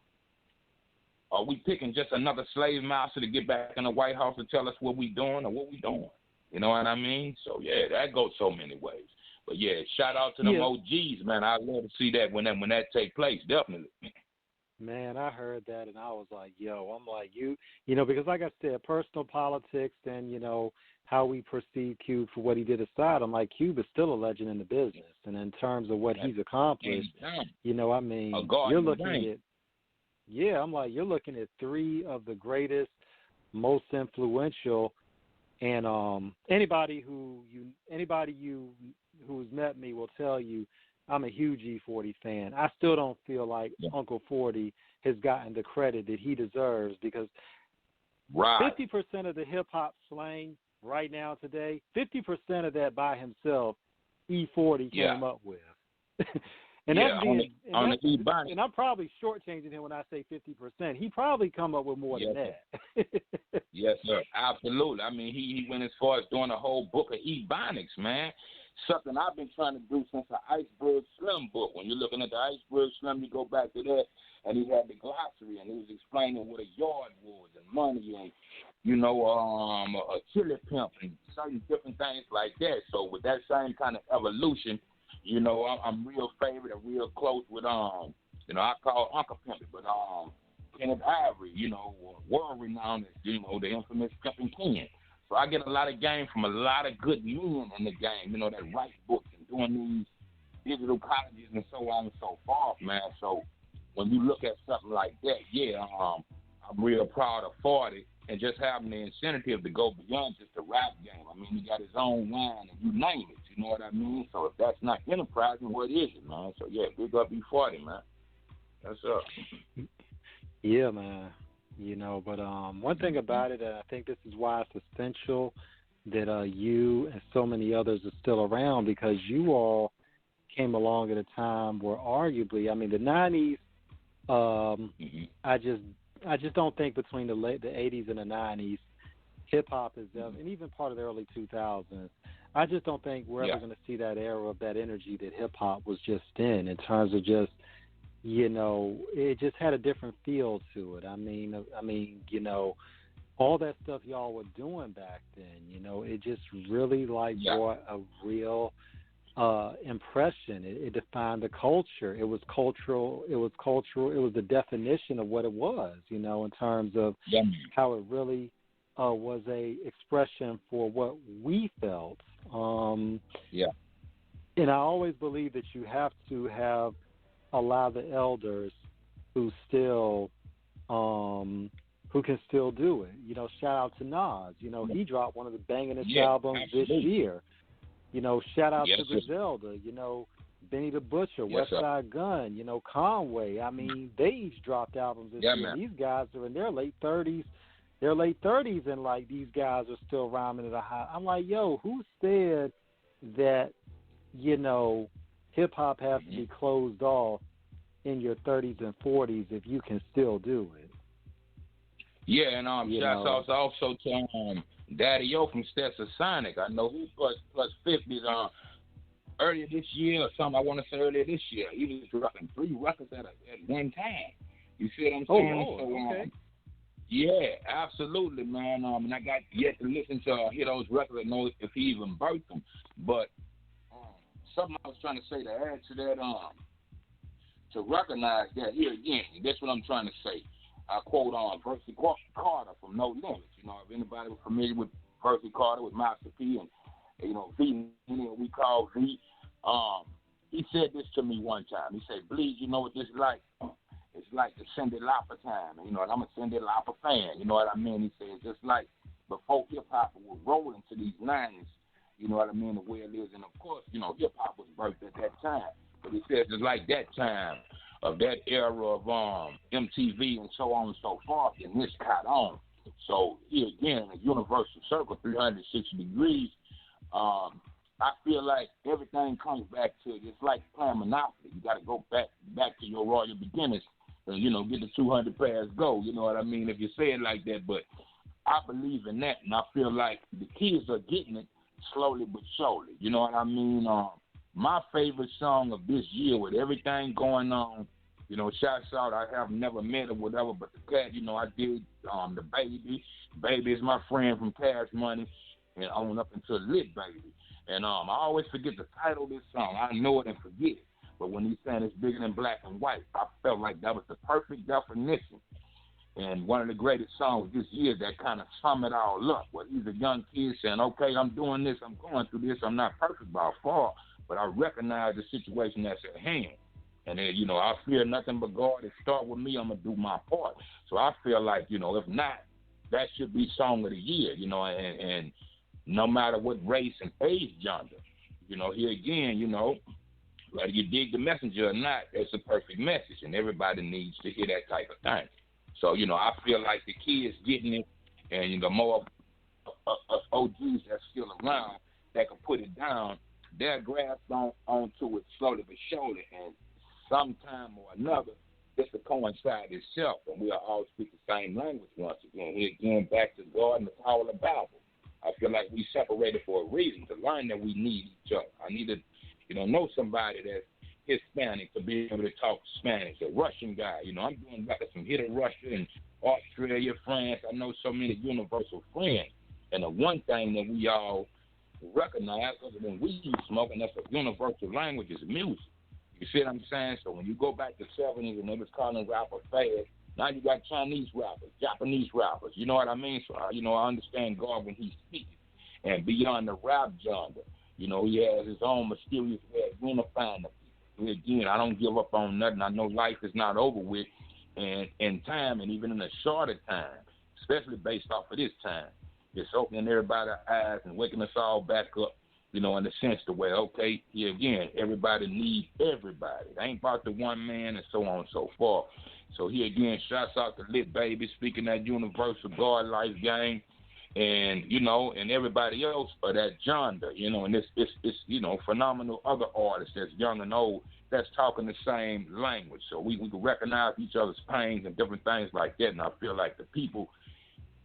we picking just another slave master to get back in the White House and tell us what we doing or what we doing? You know what I mean? So, yeah, that goes so many ways. But, yeah, shout out to them OGs, man. I'd love to see that when that take place, definitely. Man, I heard that, and I was like, yo, I'm like, you know, because like I said, personal politics and, you know, how we perceive Cube for what he did aside, I'm like, Cube is still a legend in the business. And in terms of what he's accomplished, you know, I mean, you're looking at, I'm like, you're looking at three of the greatest, most influential, and anybody who's met me will tell you I'm a huge E40 fan. I still don't feel like Uncle 40 has gotten the credit that he deserves because 50% of the hip-hop slang right now today, 50% of that by himself, E40 came up with. And I'm probably shortchanging him when I say 50%. He probably come up with more than that. Yes, sir. Absolutely. I mean, he went as far as doing a whole book of Ebonics, man. Something I've been trying to do since the Iceberg Slim book. When you're looking at the Iceberg Slim, you go back to that, and he had the glossary, and he was explaining what a yard was and money and, you know, a chili pimp and certain different things like that. So with that same kind of evolution, you know, I'm real favorite and real close with, you know, I call Uncle Pimpin', but Kenneth Ivory, you know, world-renowned as, you know, the infamous Pimpin' Ken. So I get a lot of game from a lot of good men in the game, you know, that write books and doing these digital colleges and so on and so forth, man. So when you look at something like that, I'm real proud of 40 and just having the incentive to go beyond just the rap game. I mean, he got his own line and you name it, you know what I mean? So if that's not enterprising, what is it, man? So, yeah, big up E40, man. That's up. Yeah, man. You know, but one thing about it, and I think this is why it's essential that you and so many others are still around because you all came along at a time where arguably, I mean, the 90s, I just don't think between the 80s and the 90s, hip-hop is, and even part of the early 2000s, I just don't think we're ever going to see that era of that energy that hip-hop was just in terms of just, you know, it just had a different feel to it. I mean, you know, all that stuff y'all were doing back then, you know, it just really brought a real impression. It defined the culture. It was cultural. It was the definition of what it was, you know, in terms of how it really was a expression for what we felt. And I always believe that you have to allow the elders who still who can still do it. You know, shout out to Nas. You know, he dropped one of the bangingest albums this year. You know, shout out to Griselda. You know, Benny the Butcher, West Side Gun. You know, Conway. I mean, they each dropped albums this year. Man. These guys are in their late 30s. Their late 30s, and like these guys are still rhyming at a high. I'm like, yo, who said that? You know, hip hop has to be closed off in your 30s and 40s if you can still do it. Yeah, and shouts out also to Daddy O from Stetsasonic. I know he's plus 50s earlier this year or something. I want to say earlier this year. He was dropping 3 records at one time. You see what I'm saying? Okay. Yeah, absolutely, man. And I got yet to listen to hear those records and know if he even birthed them. But something I was trying to say to add to that, to recognize that here again, that's what I'm trying to say. I quote Percy Carter from No Limits. You know, if anybody was familiar with Percy Carter, with Master P, and you know, V, we call V. He said this to me one time. He said, "Bleed, you know what this is like? It's like the Cyndi Lauper time. You know, and I'm a Cyndi Lauper fan. You know what I mean?" He said, "It's just like before hip-hop was rolling to these 90s, you know what I mean, the way it is. And, of course, you know, hip-hop was birthed at that time. But it says it's like that time of that era of MTV and so on and so forth, and this caught on. So, here again, a universal circle, 360 degrees, I feel like everything comes back to, it's like playing Monopoly. You got to go back to your royal beginnings and, you know, get the 200 pairs go. You know what I mean, if you say it like that. But I believe in that, and I feel like the kids are getting it slowly but surely. You know what I mean? My favorite song of this year with everything going on, you know, shouts out, I have never met or whatever, but the cat, you know, I did the Baby. Baby is my friend from Cash Money, and on up until Lit Baby. And I always forget the title of this song. I know it and forget it. But when he's saying it's bigger than black and white, I felt like that was the perfect definition. And one of the greatest songs this year that kind of sum it all up. Where he's a young kid saying, okay, I'm doing this, I'm going through this, I'm not perfect by far, but I recognize the situation that's at hand. And then, you know, I fear nothing but God. It start with me, I'm going to do my part. So I feel like, you know, if not, that should be Song of the Year, you know, and no matter what race and age gender. You know, here again, you know, whether you dig the messenger or not, it's a perfect message, and everybody needs to hear that type of thing. So, you know, I feel like the kids getting it, and, you know, more OGs that's still around that can put it down, they're grasped onto it slowly but surely, and sometime or another, it's to coincide itself, and we'll all speak the same language once again. Here again, back to God and the power of the Bible. I feel like we separated for a reason, to learn that we need each other. I need to, you know somebody that's Hispanic to be able to talk Spanish, a Russian guy. You know, I'm doing records from here to Russia and Australia, France. I know so many universal friends. And the one thing that we all recognize, other than weed smoking, that's a universal language, is music. You see what I'm saying? So when you go back to the 70s and they was calling rappers fast, now you got Chinese rappers, Japanese rappers. You know what I mean? So, you know, I understand God when he speaks. And beyond the rap genre, you know, he has his own mysterious way of unifying the people. Again, I don't give up on nothing. I know life is not over with. And in time, and even in a shorter time, especially based off of this time, it's opening everybody's eyes and waking us all back up, you know, in the sense to where, okay, here again, everybody needs everybody. It ain't about the one man and so on and so forth. So here again, shouts out to Lit Baby, speaking that universal God life game, and, you know, and everybody else of that genre, you know, and it's you know, phenomenal other artists that's young and old that's talking the same language. So we can recognize each other's pains and different things like that, and I feel like the people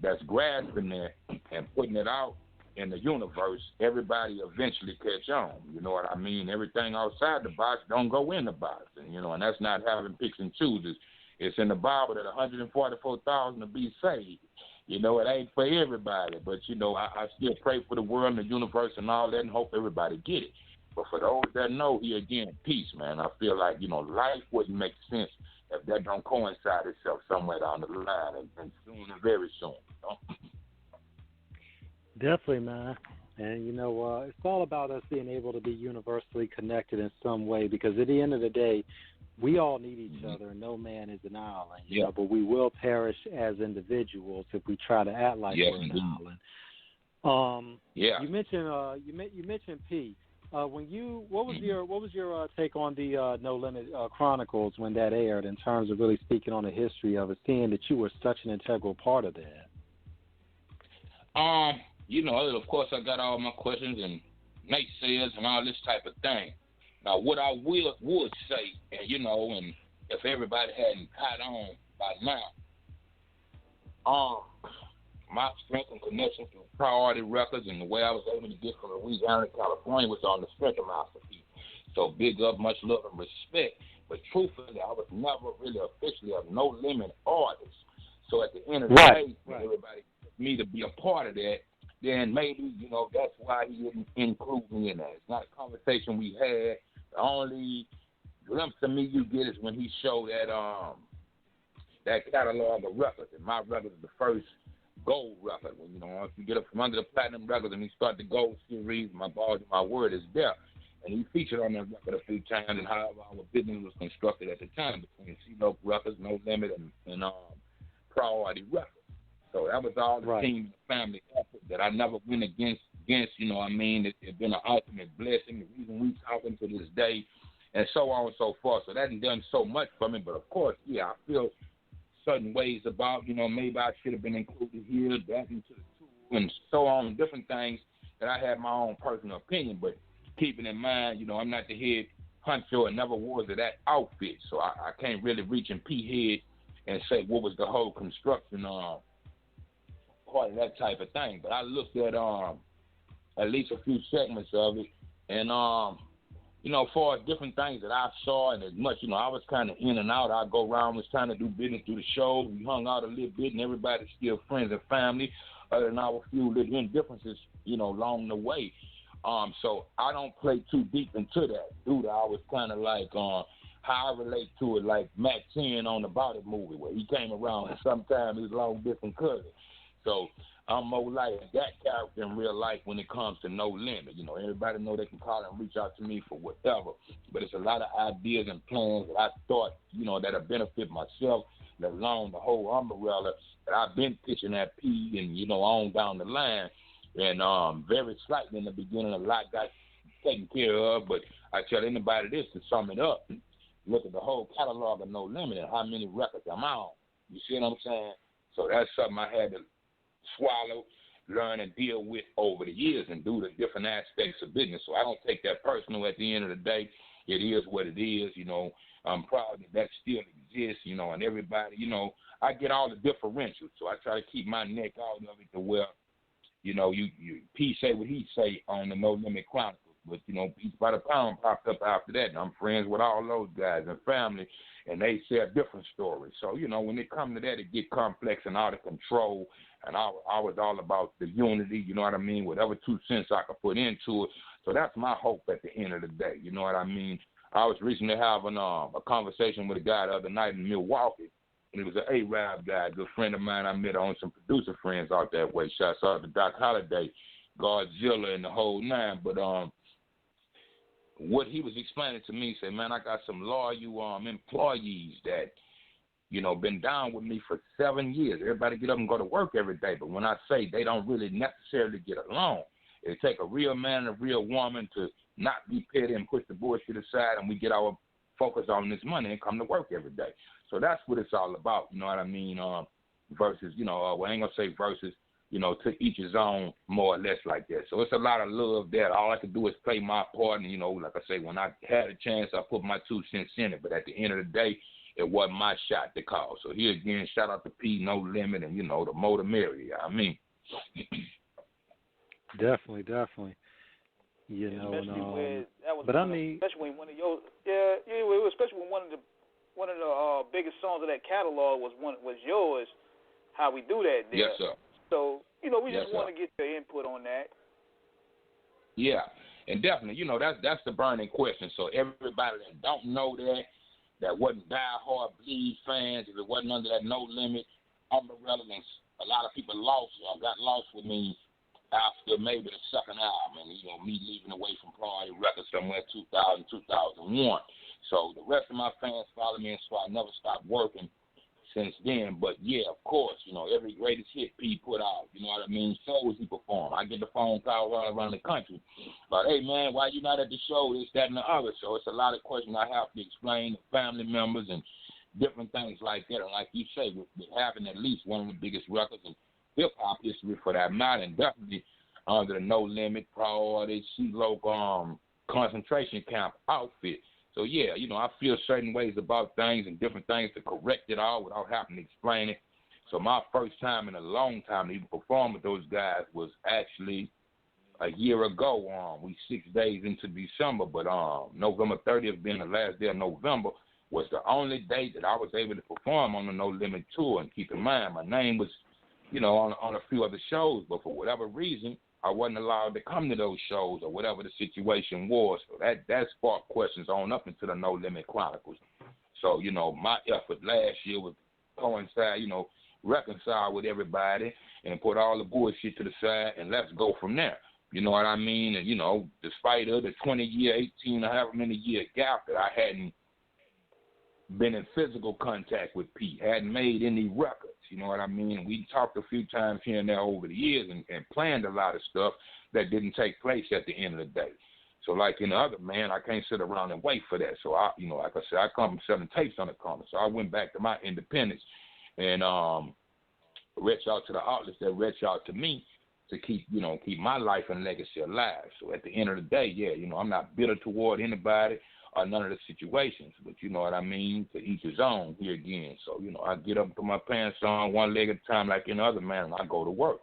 that's grasping that and putting it out in the universe, everybody eventually catch on. You know what I mean? Everything outside the box don't go in the box, and, you know, and that's not having picks and chooses. It's in the Bible that 144,000 will be saved. You know, it ain't for everybody, but, you know, I still pray for the world and the universe and all that and hope everybody get it. But for those that know, here again, peace, man. I feel like, you know, life wouldn't make sense if that don't coincide itself somewhere down the line, and soon and very soon. You know? Definitely, man. And, you know, it's all about us being able to be universally connected in some way, because at the end of the day, we all need each other, and no man is an island. You know, but we will perish as individuals if we try to act like we're an island. You mentioned P. What was your take on the No Limit Chronicles when that aired, in terms of really speaking on the history of it, seeing that you were such an integral part of that? You know, of course, I got all my questions and naysayers and all this type of thing. Now, what I would say, and, you know, and if everybody hadn't caught on by now, my strength and connection to Priority Records and the way I was able to get from Louisiana to California was on the strength of my feet. So big up, much love and respect. But truthfully, I was never really officially a No Limit artist. So at the end of the day, for everybody me to be a part of that, then maybe, you know, that's why he didn't include me in that. It's not a conversation we had. The only glimpse of me you get is when he showed that catalog of records. And my record is the first gold record. When, you know, if you get up from under the platinum records and he start the gold series, my balls and my word is there. And he featured on that record a few times, and however our business was constructed at the time between C-Note Records, No Limit, and Priority Records. So that was all the Right. team and family effort that I never went against, you know what I mean? It's been an ultimate blessing, the reason we talking to this day, and so on and so forth. So that has done so much for me. But, of course, yeah, I feel certain ways about, you know, maybe I should have been included here, that into the tour, and so on, different things that I had my own personal opinion. But keeping in mind, you know, I'm not the head honcho and never was of that outfit. So I can't really reach in P head and say what was the whole construction part of that type of thing. But I looked at least a few segments of it, and you know, for different things that I saw, and as much, you know, I was kind of in and out. I go around, was trying to do business through the show. We hung out a little bit, and everybody's still friends and family, other than our few little indifferences, you know, along the way. So I don't play too deep into that. Dude, I was kind of like how I relate to it, like Mac 10 on the Body movie, where he came around and sometimes he was long distance cousin. So I'm more like that character in real life when it comes to No Limit. You know, everybody know they can call and reach out to me for whatever, but it's a lot of ideas and plans that I thought, you know, that'll benefit myself, let alone the whole umbrella that I've been pitching at P and, you know, on down the line. And very slightly in the beginning, a lot got taken care of, but I tell anybody this to sum it up. Look at the whole catalog of No Limit and how many records I'm on. You see what I'm saying? So that's something I had to swallow, learn, and deal with over the years and do the different aspects of business. So I don't take that personal at the end of the day. It is what it is. You know, I'm proud that still exists, you know, and everybody, you know, I get all the differentials. So I try to keep my neck out of it to where, you know, you P say what he say on the No Limit Chronicles. But, you know, Peace by the Pound popped up after that, and I'm friends with all those guys and family, and they share different stories. So, you know, when it comes to that, it get complex and out of control, and I was all about the unity, you know what I mean, whatever 2 cents I could put into it. So that's my hope at the end of the day, you know what I mean. I was recently having a conversation with a guy the other night in Milwaukee, and he was an Arab guy, a good friend of mine. I met on some producer friends out that way. Shouts out to Doc Holliday, Godzilla, and the whole nine. But what he was explaining to me, said, man, I got some loyal employees that, you know, been down with me for 7 years. Everybody get up and go to work every day. But when I say they don't really necessarily get along, it take a real man and a real woman to not be petty and push the bullshit aside, and we get our focus on this money and come to work every day. So that's what it's all about, you know what I mean, versus, you know, well, I ain't going to say versus, you know, to each his own, more or less like that. So it's a lot of love there. All I can do is play my part, and, you know, like I say, when I had a chance, I put my 2 cents in it. But at the end of the day, it wasn't my shot to call. So here again, shout out to P, No Limit, and, you know, the more the merrier, I mean. Definitely. You know, especially when that was, but I mean, especially when one of your, especially when one of the biggest songs of that catalog was yours. How we do that there. Yes, sir. So, you know, we Yes, just want to get your input on that. Yeah, and definitely, you know, that's the burning question. So everybody that don't know that wasn't die-hard Bleed fans, if it wasn't under that No Limit umbrella, a lot of people got lost with me after maybe the second album, and, you know, me leaving away from Priority Records somewhere 2000, 2001. So the rest of my fans follow me, and so I never stopped working since then. But yeah, of course, you know, every greatest hit P put out, you know what I mean, shows he performed. I get the phone call all around the country, but hey man, why you not at the show, this, that, and the other. So it's a lot of questions I have to explain to family members and different things like that. And like you say, with having at least one of the biggest records in hip-hop history for that matter, and definitely under the No Limit, Priority, CeeLo concentration camp outfit. So, yeah, you know, I feel certain ways about things and different things to correct it all without having to explain it. So my first time in a long time to even perform with those guys was actually a year ago. We 6 days into December, but November 30th being the last day of November was the only date that I was able to perform on the No Limit tour. And keep in mind, my name was, you know, on a few other shows, but for whatever reason, I wasn't allowed to come to those shows or whatever the situation was. So that sparked questions on up into the No Limit Chronicles. So, you know, my effort last year was coincide, you know, reconcile with everybody and put all the bullshit to the side and let's go from there. You know what I mean? And, you know, despite of the 20-year, 18 or however many year gap that I hadn't been in physical contact with Pete, hadn't made any records, you know what I mean? We talked a few times here and there over the years and planned a lot of stuff that didn't take place at the end of the day. So like in the other man, I can't sit around and wait for that. So I, you know, like I said, I come from selling tapes on the corner. So I went back to my independence and reached out to the outlets that reached out to me to keep my life and legacy alive. So at the end of the day, yeah, you know, I'm not bitter toward anybody or none of the situations, but you know what I mean, to each his own here again. So, you know, I get up and put my pants on one leg at a time like any other man, and I go to work.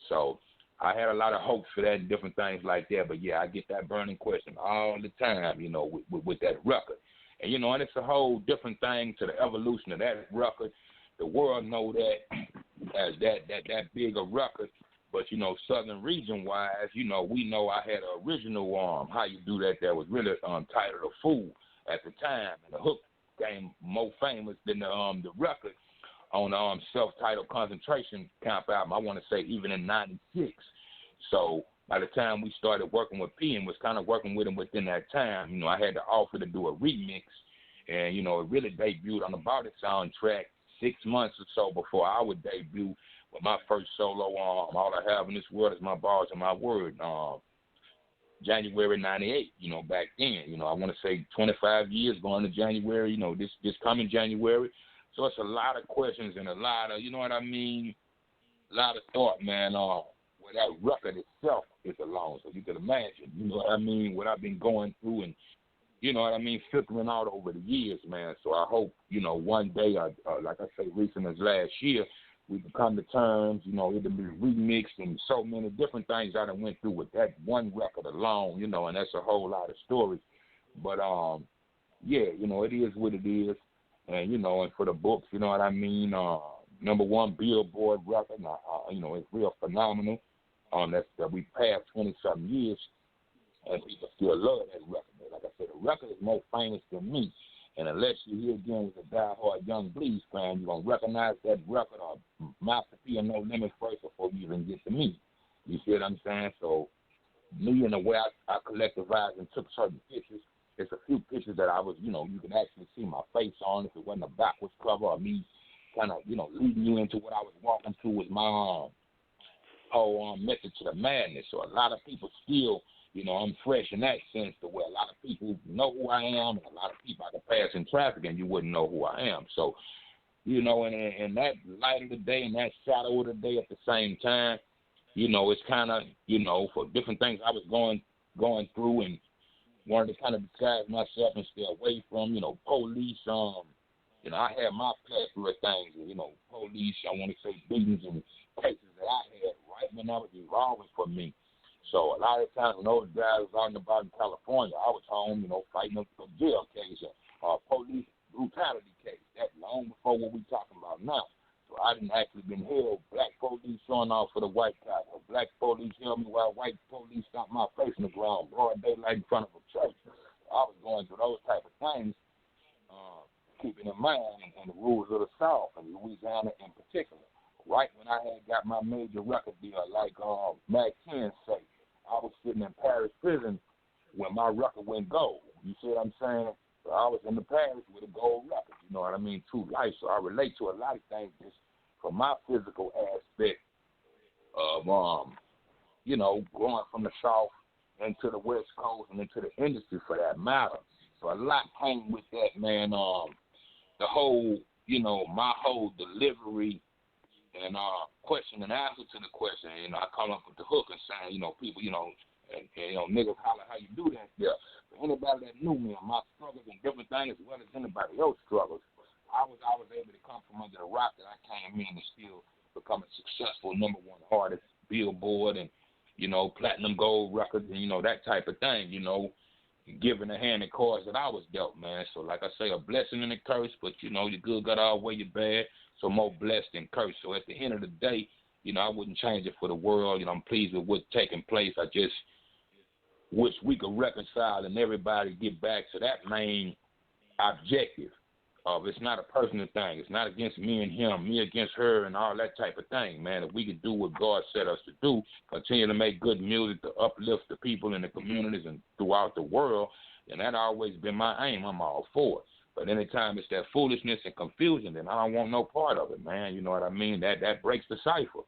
So I had a lot of hopes for that and different things like that, but yeah, I get that burning question all the time, you know, with that record. And, you know, and it's a whole different thing to the evolution of that record. The world know that as that big a record, but, you know, Southern region-wise, you know, we know I had an original How You Do That was really titled A Fool at the time, and the hook became more famous than the record on the self-titled Concentration Camp album, I want to say even in 96. So by the time we started working with P and was kind of working with him within that time, you know, I had the offer to do a remix, and, you know, it really debuted on the About It soundtrack 6 months or so before I would debut with my first solo, All I Have in This World Is My Bars and My Word, January 98, you know, back then. You know, I want to say 25 years going to January, you know, this coming January. So it's a lot of questions and a lot of, you know what I mean, a lot of thought, man, where that record itself is alone. So you can imagine, you know what I mean, what I've been going through and, you know what I mean, filtering out over the years, man. So I hope, you know, one day, like I say, recent as last year, we can come to terms, you know, it'll be remixed and so many different things I done went through with that one record alone, you know, and that's a whole lot of stories. But, yeah, you know, it is what it is. And, you know, and for the books, you know what I mean, #1 Billboard record, you know, it's real phenomenal. That we passed 20-something years, and people still love that record. But like I said, the record is more famous than me. And unless you're here again as a diehard Young Bleeds fan, you're going to recognize that record or Master P and No Limit first before you even get to me. You see what I'm saying? So me and the way I collectivized and took certain pictures, it's a few pictures that I was, you know, you can actually see my face on if it wasn't a backwards cover or me kind of, you know, leading you into what I was walking through with my whole method to the madness. So a lot of people still, you know, I'm fresh in that sense to where a lot of people know who I am, and a lot of people I can pass in traffic and you wouldn't know who I am. So, you know, and that light of the day and that shadow of the day at the same time, you know, it's kind of, you know, for different things I was going through and wanted to kind of disguise myself and stay away from, you know, police. You know, I had my plethora of things, and, you know, police, I want to say beatings and cases that I had right when I was evolving for me. So a lot of times when those guys was out and about in California, I was home, you know, fighting a jail case or police brutality case. That's long before what we talking about now. So I didn't actually been held black police showing off for the white cop, or black police held me while white police stomped my face in the ground, broad daylight in front of a church. I was going through those type of things, keeping in mind and the rules of the South and Louisiana in particular. Right when I had got my major record deal, like Mac 10 say, I was sitting in Paris prison when my record went gold. You see what I'm saying? So I was in the Paris with a gold record, you know what I mean, True Life. So I relate to a lot of things just from my physical aspect of, you know, growing from the South into the West Coast and into the industry for that matter. So a lot came with that, man. The whole, you know, my whole delivery and question and answer to the question. You know, I come up with the hook and saying, you know, people, you know, and you know, niggas holler how you do that. Yeah. For anybody that knew me and my struggles and different things as well as anybody else's struggles, I was able to come from under the rock that I came in and still become a successful #1 artist, Billboard, and, you know, platinum gold records and, you know, that type of thing, you know, given the hand and cards that I was dealt, man. So like I say, a blessing and a curse, but, you know, your good got to outweigh your bad. So more blessed than cursed. So at the end of the day, you know, I wouldn't change it for the world. You know, I'm pleased with what's taking place. I just wish we could reconcile and everybody get back to that main objective of it's not a personal thing. It's not against me and him, me against her and all that type of thing, man. If we could do what God said us to do, continue to make good music to uplift the people in the communities and throughout the world, and that always been my aim. I'm all for it. But anytime it's that foolishness and confusion, then I don't want no part of it, man. You know what I mean? That breaks the cipher.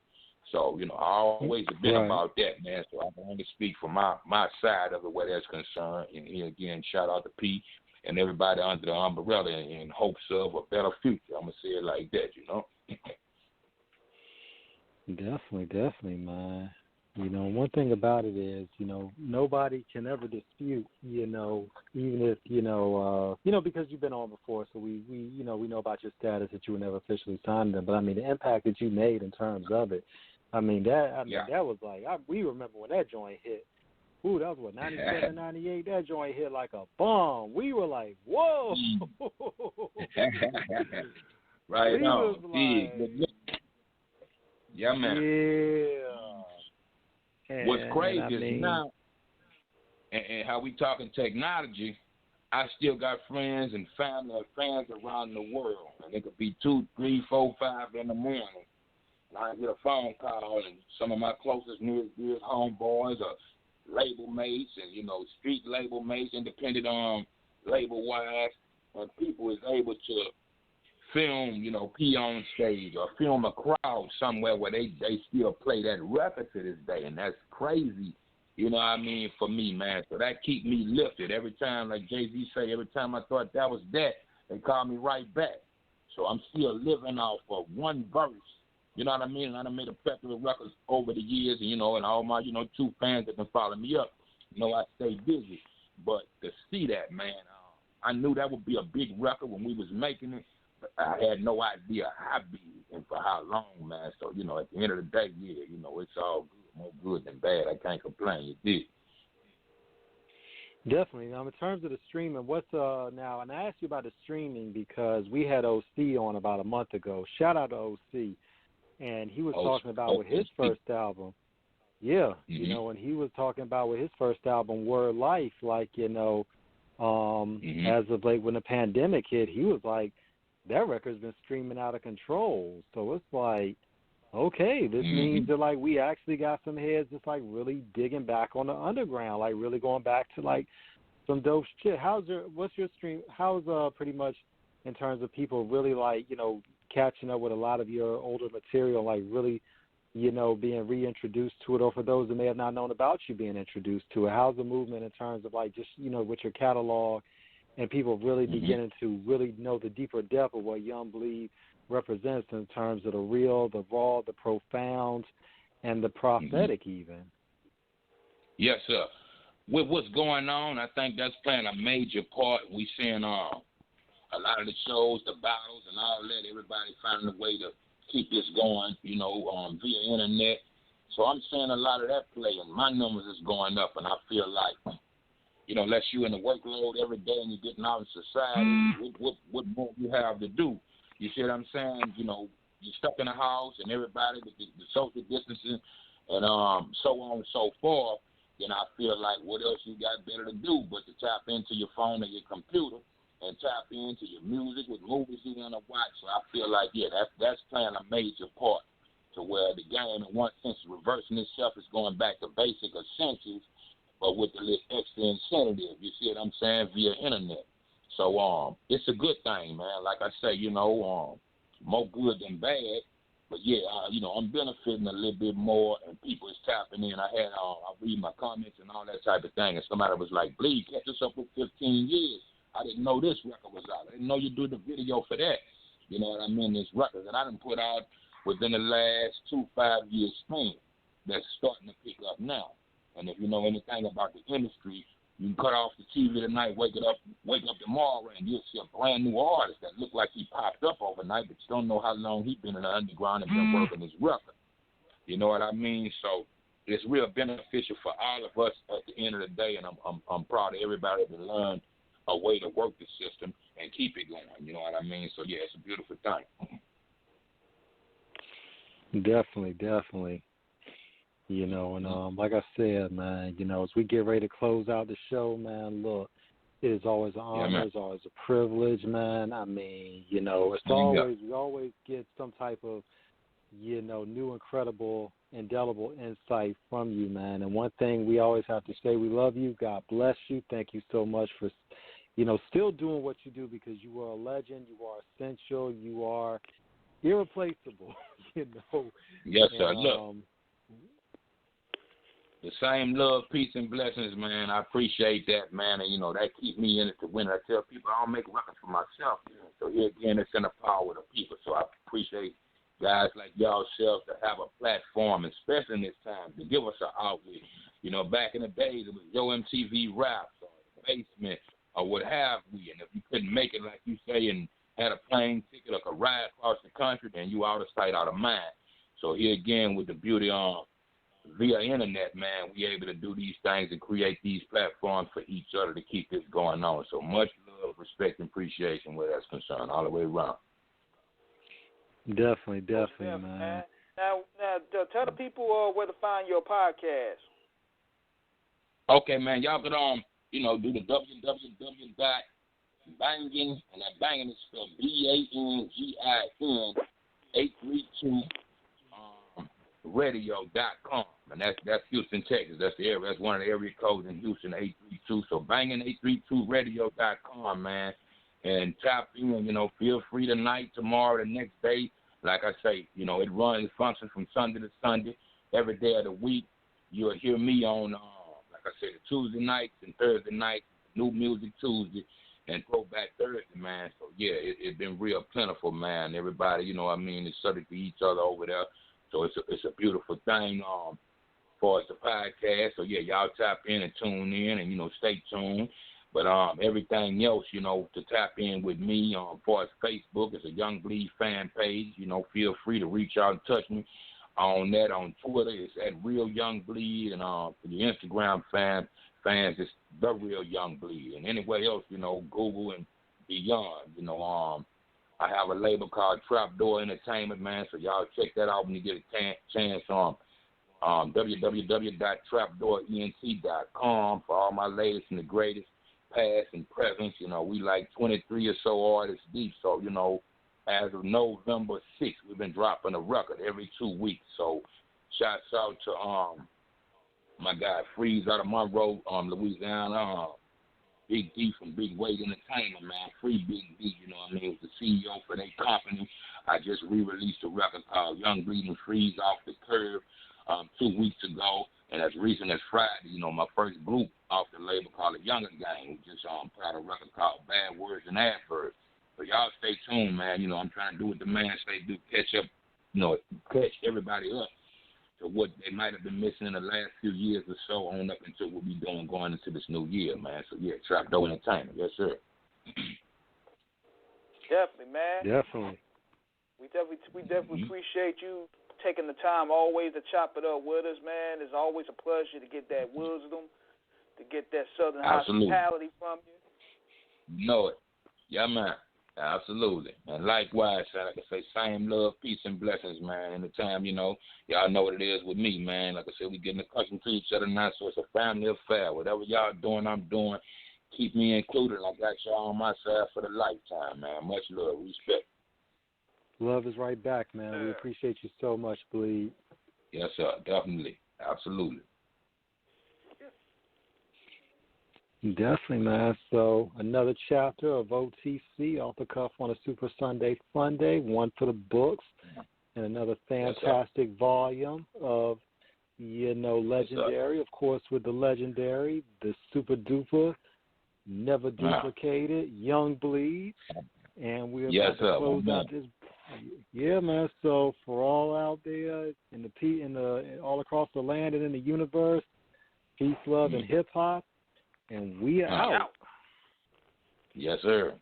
So, you know, I always have been about that, man. So I can only speak from my side of it where that's concerned. And here again, shout out to Pete and everybody under the umbrella in hopes of a better future. I'm going to say it like that, you know? Definitely, man. You know, one thing about it is, you know, nobody can ever dispute, you know, even if, because you've been on before, so we know about your status that you were never officially signed them. But I mean, the impact that you made in terms of it, that was like, we remember when that joint hit. Ooh, that was what, 97, 98? That joint hit like a bomb. We were like, whoa. Right on. Yeah, man. Yeah. What's crazy is now, and how we talking technology, I still got friends and family and fans around the world. And it could be 2, 3, 4, 5 in the morning. And I get a phone call, and some of my closest, nearest homeboys are label mates and, you know, street label mates, independent label-wise, and people is able to film, you know, pee on stage or film a crowd somewhere where they still play that record to this day, and that's crazy, you know what I mean, for me, man. So that keep me lifted. Every time, like Jay-Z say, every time I thought that was that, they call me right back. So I'm still living off of one verse, you know what I mean? And I done made a plethora of records over the years, and, you know, and all my, you know, true fans that can follow me up, you know, I stay busy. But to see that, man, I knew that would be a big record when we was making it. I had no idea how big and for how long, man. So, you know, at the end of the day, yeah, you know, it's all good, more good than bad. I can't complain. You did. Definitely. Now, in terms of the streaming, what's now? And I asked you about the streaming because we had OC on about a month ago. Shout out to OC, and he was talking about with his first album. Yeah, you know, and he was talking about with his first album, Word Life, like, you know, as of late when the pandemic hit, he was like, that record's been streaming out of control. So it's like, okay, this means that, like, we actually got some heads just, like, really digging back on the underground, like, really going back to, like, some dope shit. How's pretty much in terms of people really, like, you know, catching up with a lot of your older material, like, really, you know, being reintroduced to it, or for those that may have not known about you being introduced to it? How's the movement in terms of, like, just, you know, with your catalog and people really beginning to really know the deeper depth of what Young Bleed represents in terms of the real, the raw, the profound, and the prophetic even? Yes, sir. With what's going on, I think that's playing a major part. We seeing a lot of the shows, the battles, and all that. Everybody finding a way to keep this going, you know, via internet. So I'm seeing a lot of that play, and my numbers is going up, and I feel like, you know, unless you're in the workload every day and you're getting out in society, what more you have to do? You see what I'm saying? You know, you're stuck in the house and everybody, the social distancing and so on and so forth, then I feel like what else you got better to do but to tap into your phone or your computer and tap into your music with movies you want to watch. So I feel like, yeah, that's playing a major part to where the game, in one sense, is reversing itself, is going back to basic essentials, but with a little extra incentive, you see what I'm saying, via internet. So it's a good thing, man. Like I say, you know, more good than bad. But yeah, you know, I'm benefiting a little bit more, and people is tapping in. I read my comments and all that type of thing, and somebody was like, "Bleed, catch us up for 15 years. I didn't know this record was out. I didn't know you do the video for that." You know what I mean? This record that I done put out within the last 2-5 years span that's starting to pick up now. And if you know anything about the industry, you can cut off the TV tonight, wake up tomorrow, and you'll see a brand new artist that look like he popped up overnight, but you don't know how long he's been in the underground and been working his record. You know what I mean? So it's real beneficial for all of us at the end of the day, and I'm proud of everybody that learned a way to work the system and keep it going. You know what I mean? So yeah, it's a beautiful thing. Definitely. You know, and like I said, man, you know, as we get ready to close out the show, man, look, it is always an honor, it's always a privilege, man. I mean, you know, we always get some type of, you know, new, incredible, indelible insight from you, man. And one thing we always have to say, we love you. God bless you. Thank you so much for, still doing what you do because you are a legend, you are essential, you are irreplaceable, Yes, sir. Look, the same love, peace, and blessings, man. I appreciate that, man. And, that keeps me in it to win. I tell people I don't make records for myself. So, here again, it's in the power of the people. So, I appreciate guys like y'all selves to have a platform, especially in this time, to give us an outlet. Back in the days, it was Yo MTV Raps or The Basement or what have we. And if you couldn't make it, like you say, and had a plane ticket or could ride across the country, then you out of sight, out of mind. So, here again, with the beauty on via internet, man, we able to do these things and create these platforms for each other to keep this going on. So much love, respect, and appreciation where that's concerned, all the way around. Definitely, man. Now, tell the people where to find your podcast. Okay, man, y'all could do the www.bangin, and that bangin is spelled BANGIN 832 radio.com, and that's Houston, Texas. That's the area. That's one of the area codes in Houston, 832. So bangin832radio.com, man, and tap in. Feel free tonight, tomorrow, the next day. Like I say, it functions from Sunday to Sunday, every day of the week. You'll hear me on, like I said, Tuesday nights and Thursday nights, New Music Tuesday, and Throwback Thursday, man. So yeah, it's been real plentiful, man. Everybody, is subject to each other over there. So it's a beautiful thing for us, the podcast. So, yeah, y'all tap in and tune in and, stay tuned. But everything else, to tap in with me as far as Facebook, it's a Young Bleed fan page. Feel free to reach out and touch me on that. On Twitter, it's at Real Young Bleed. And for the Instagram fans, it's The Real Young Bleed. And anywhere else, Google and beyond, I have a label called Trapdoor Entertainment, man, so y'all check that out when you get a chance on www.trapdoorent.com for all my latest and the greatest, past and present. We like 23 or so artists deep, so, as of November 6th, we've been dropping a record every 2 weeks. So shouts out to my guy Freeze out of Monroe, Louisiana, Big D from Big Weight Entertainment, man. Free Big D, was the CEO for their company. I just re-released a record called Young Bleed and Freeze Off the Curve 2 weeks ago. And as recent as Friday, my first group off the label called The Younger Gang. We just put out a record called Bad Words and Adverbs. So y'all stay tuned, man. I'm trying to do what the man say do, catch everybody up to what they might have been missing in the last few years or so on up until what we'll be doing going into this new year, man. So, yeah, Trapdoor Entertainment. Yes, sir. Definitely, man. Definitely. We definitely appreciate you taking the time always to chop it up with us, man. It's always a pleasure to get that wisdom, to get that Southern hospitality from you. You know it. Yeah, man. Absolutely. And likewise, like I say, same love, peace, and blessings, man. In the time, y'all know what it is with me, man. Like I said, we getting accustomed to each other now, so it's a family affair. Whatever y'all doing, I'm doing. Keep me included. I got y'all on my side for the lifetime, man. Much love, respect. Love is right back, man. We appreciate you so much, Bleed. Yes, sir. Definitely. Absolutely. Definitely, man. So another chapter of OTC, off the cuff on a Super Sunday Fun Day, one for the books, and another fantastic volume of, legendary, of course, with the legendary, the super duper, never duplicated, Young Bleed, and we're about to close out this. Yeah, man. So for all out there all across the land and in the universe, peace, love, and hip hop. And we are out. Yes, sir.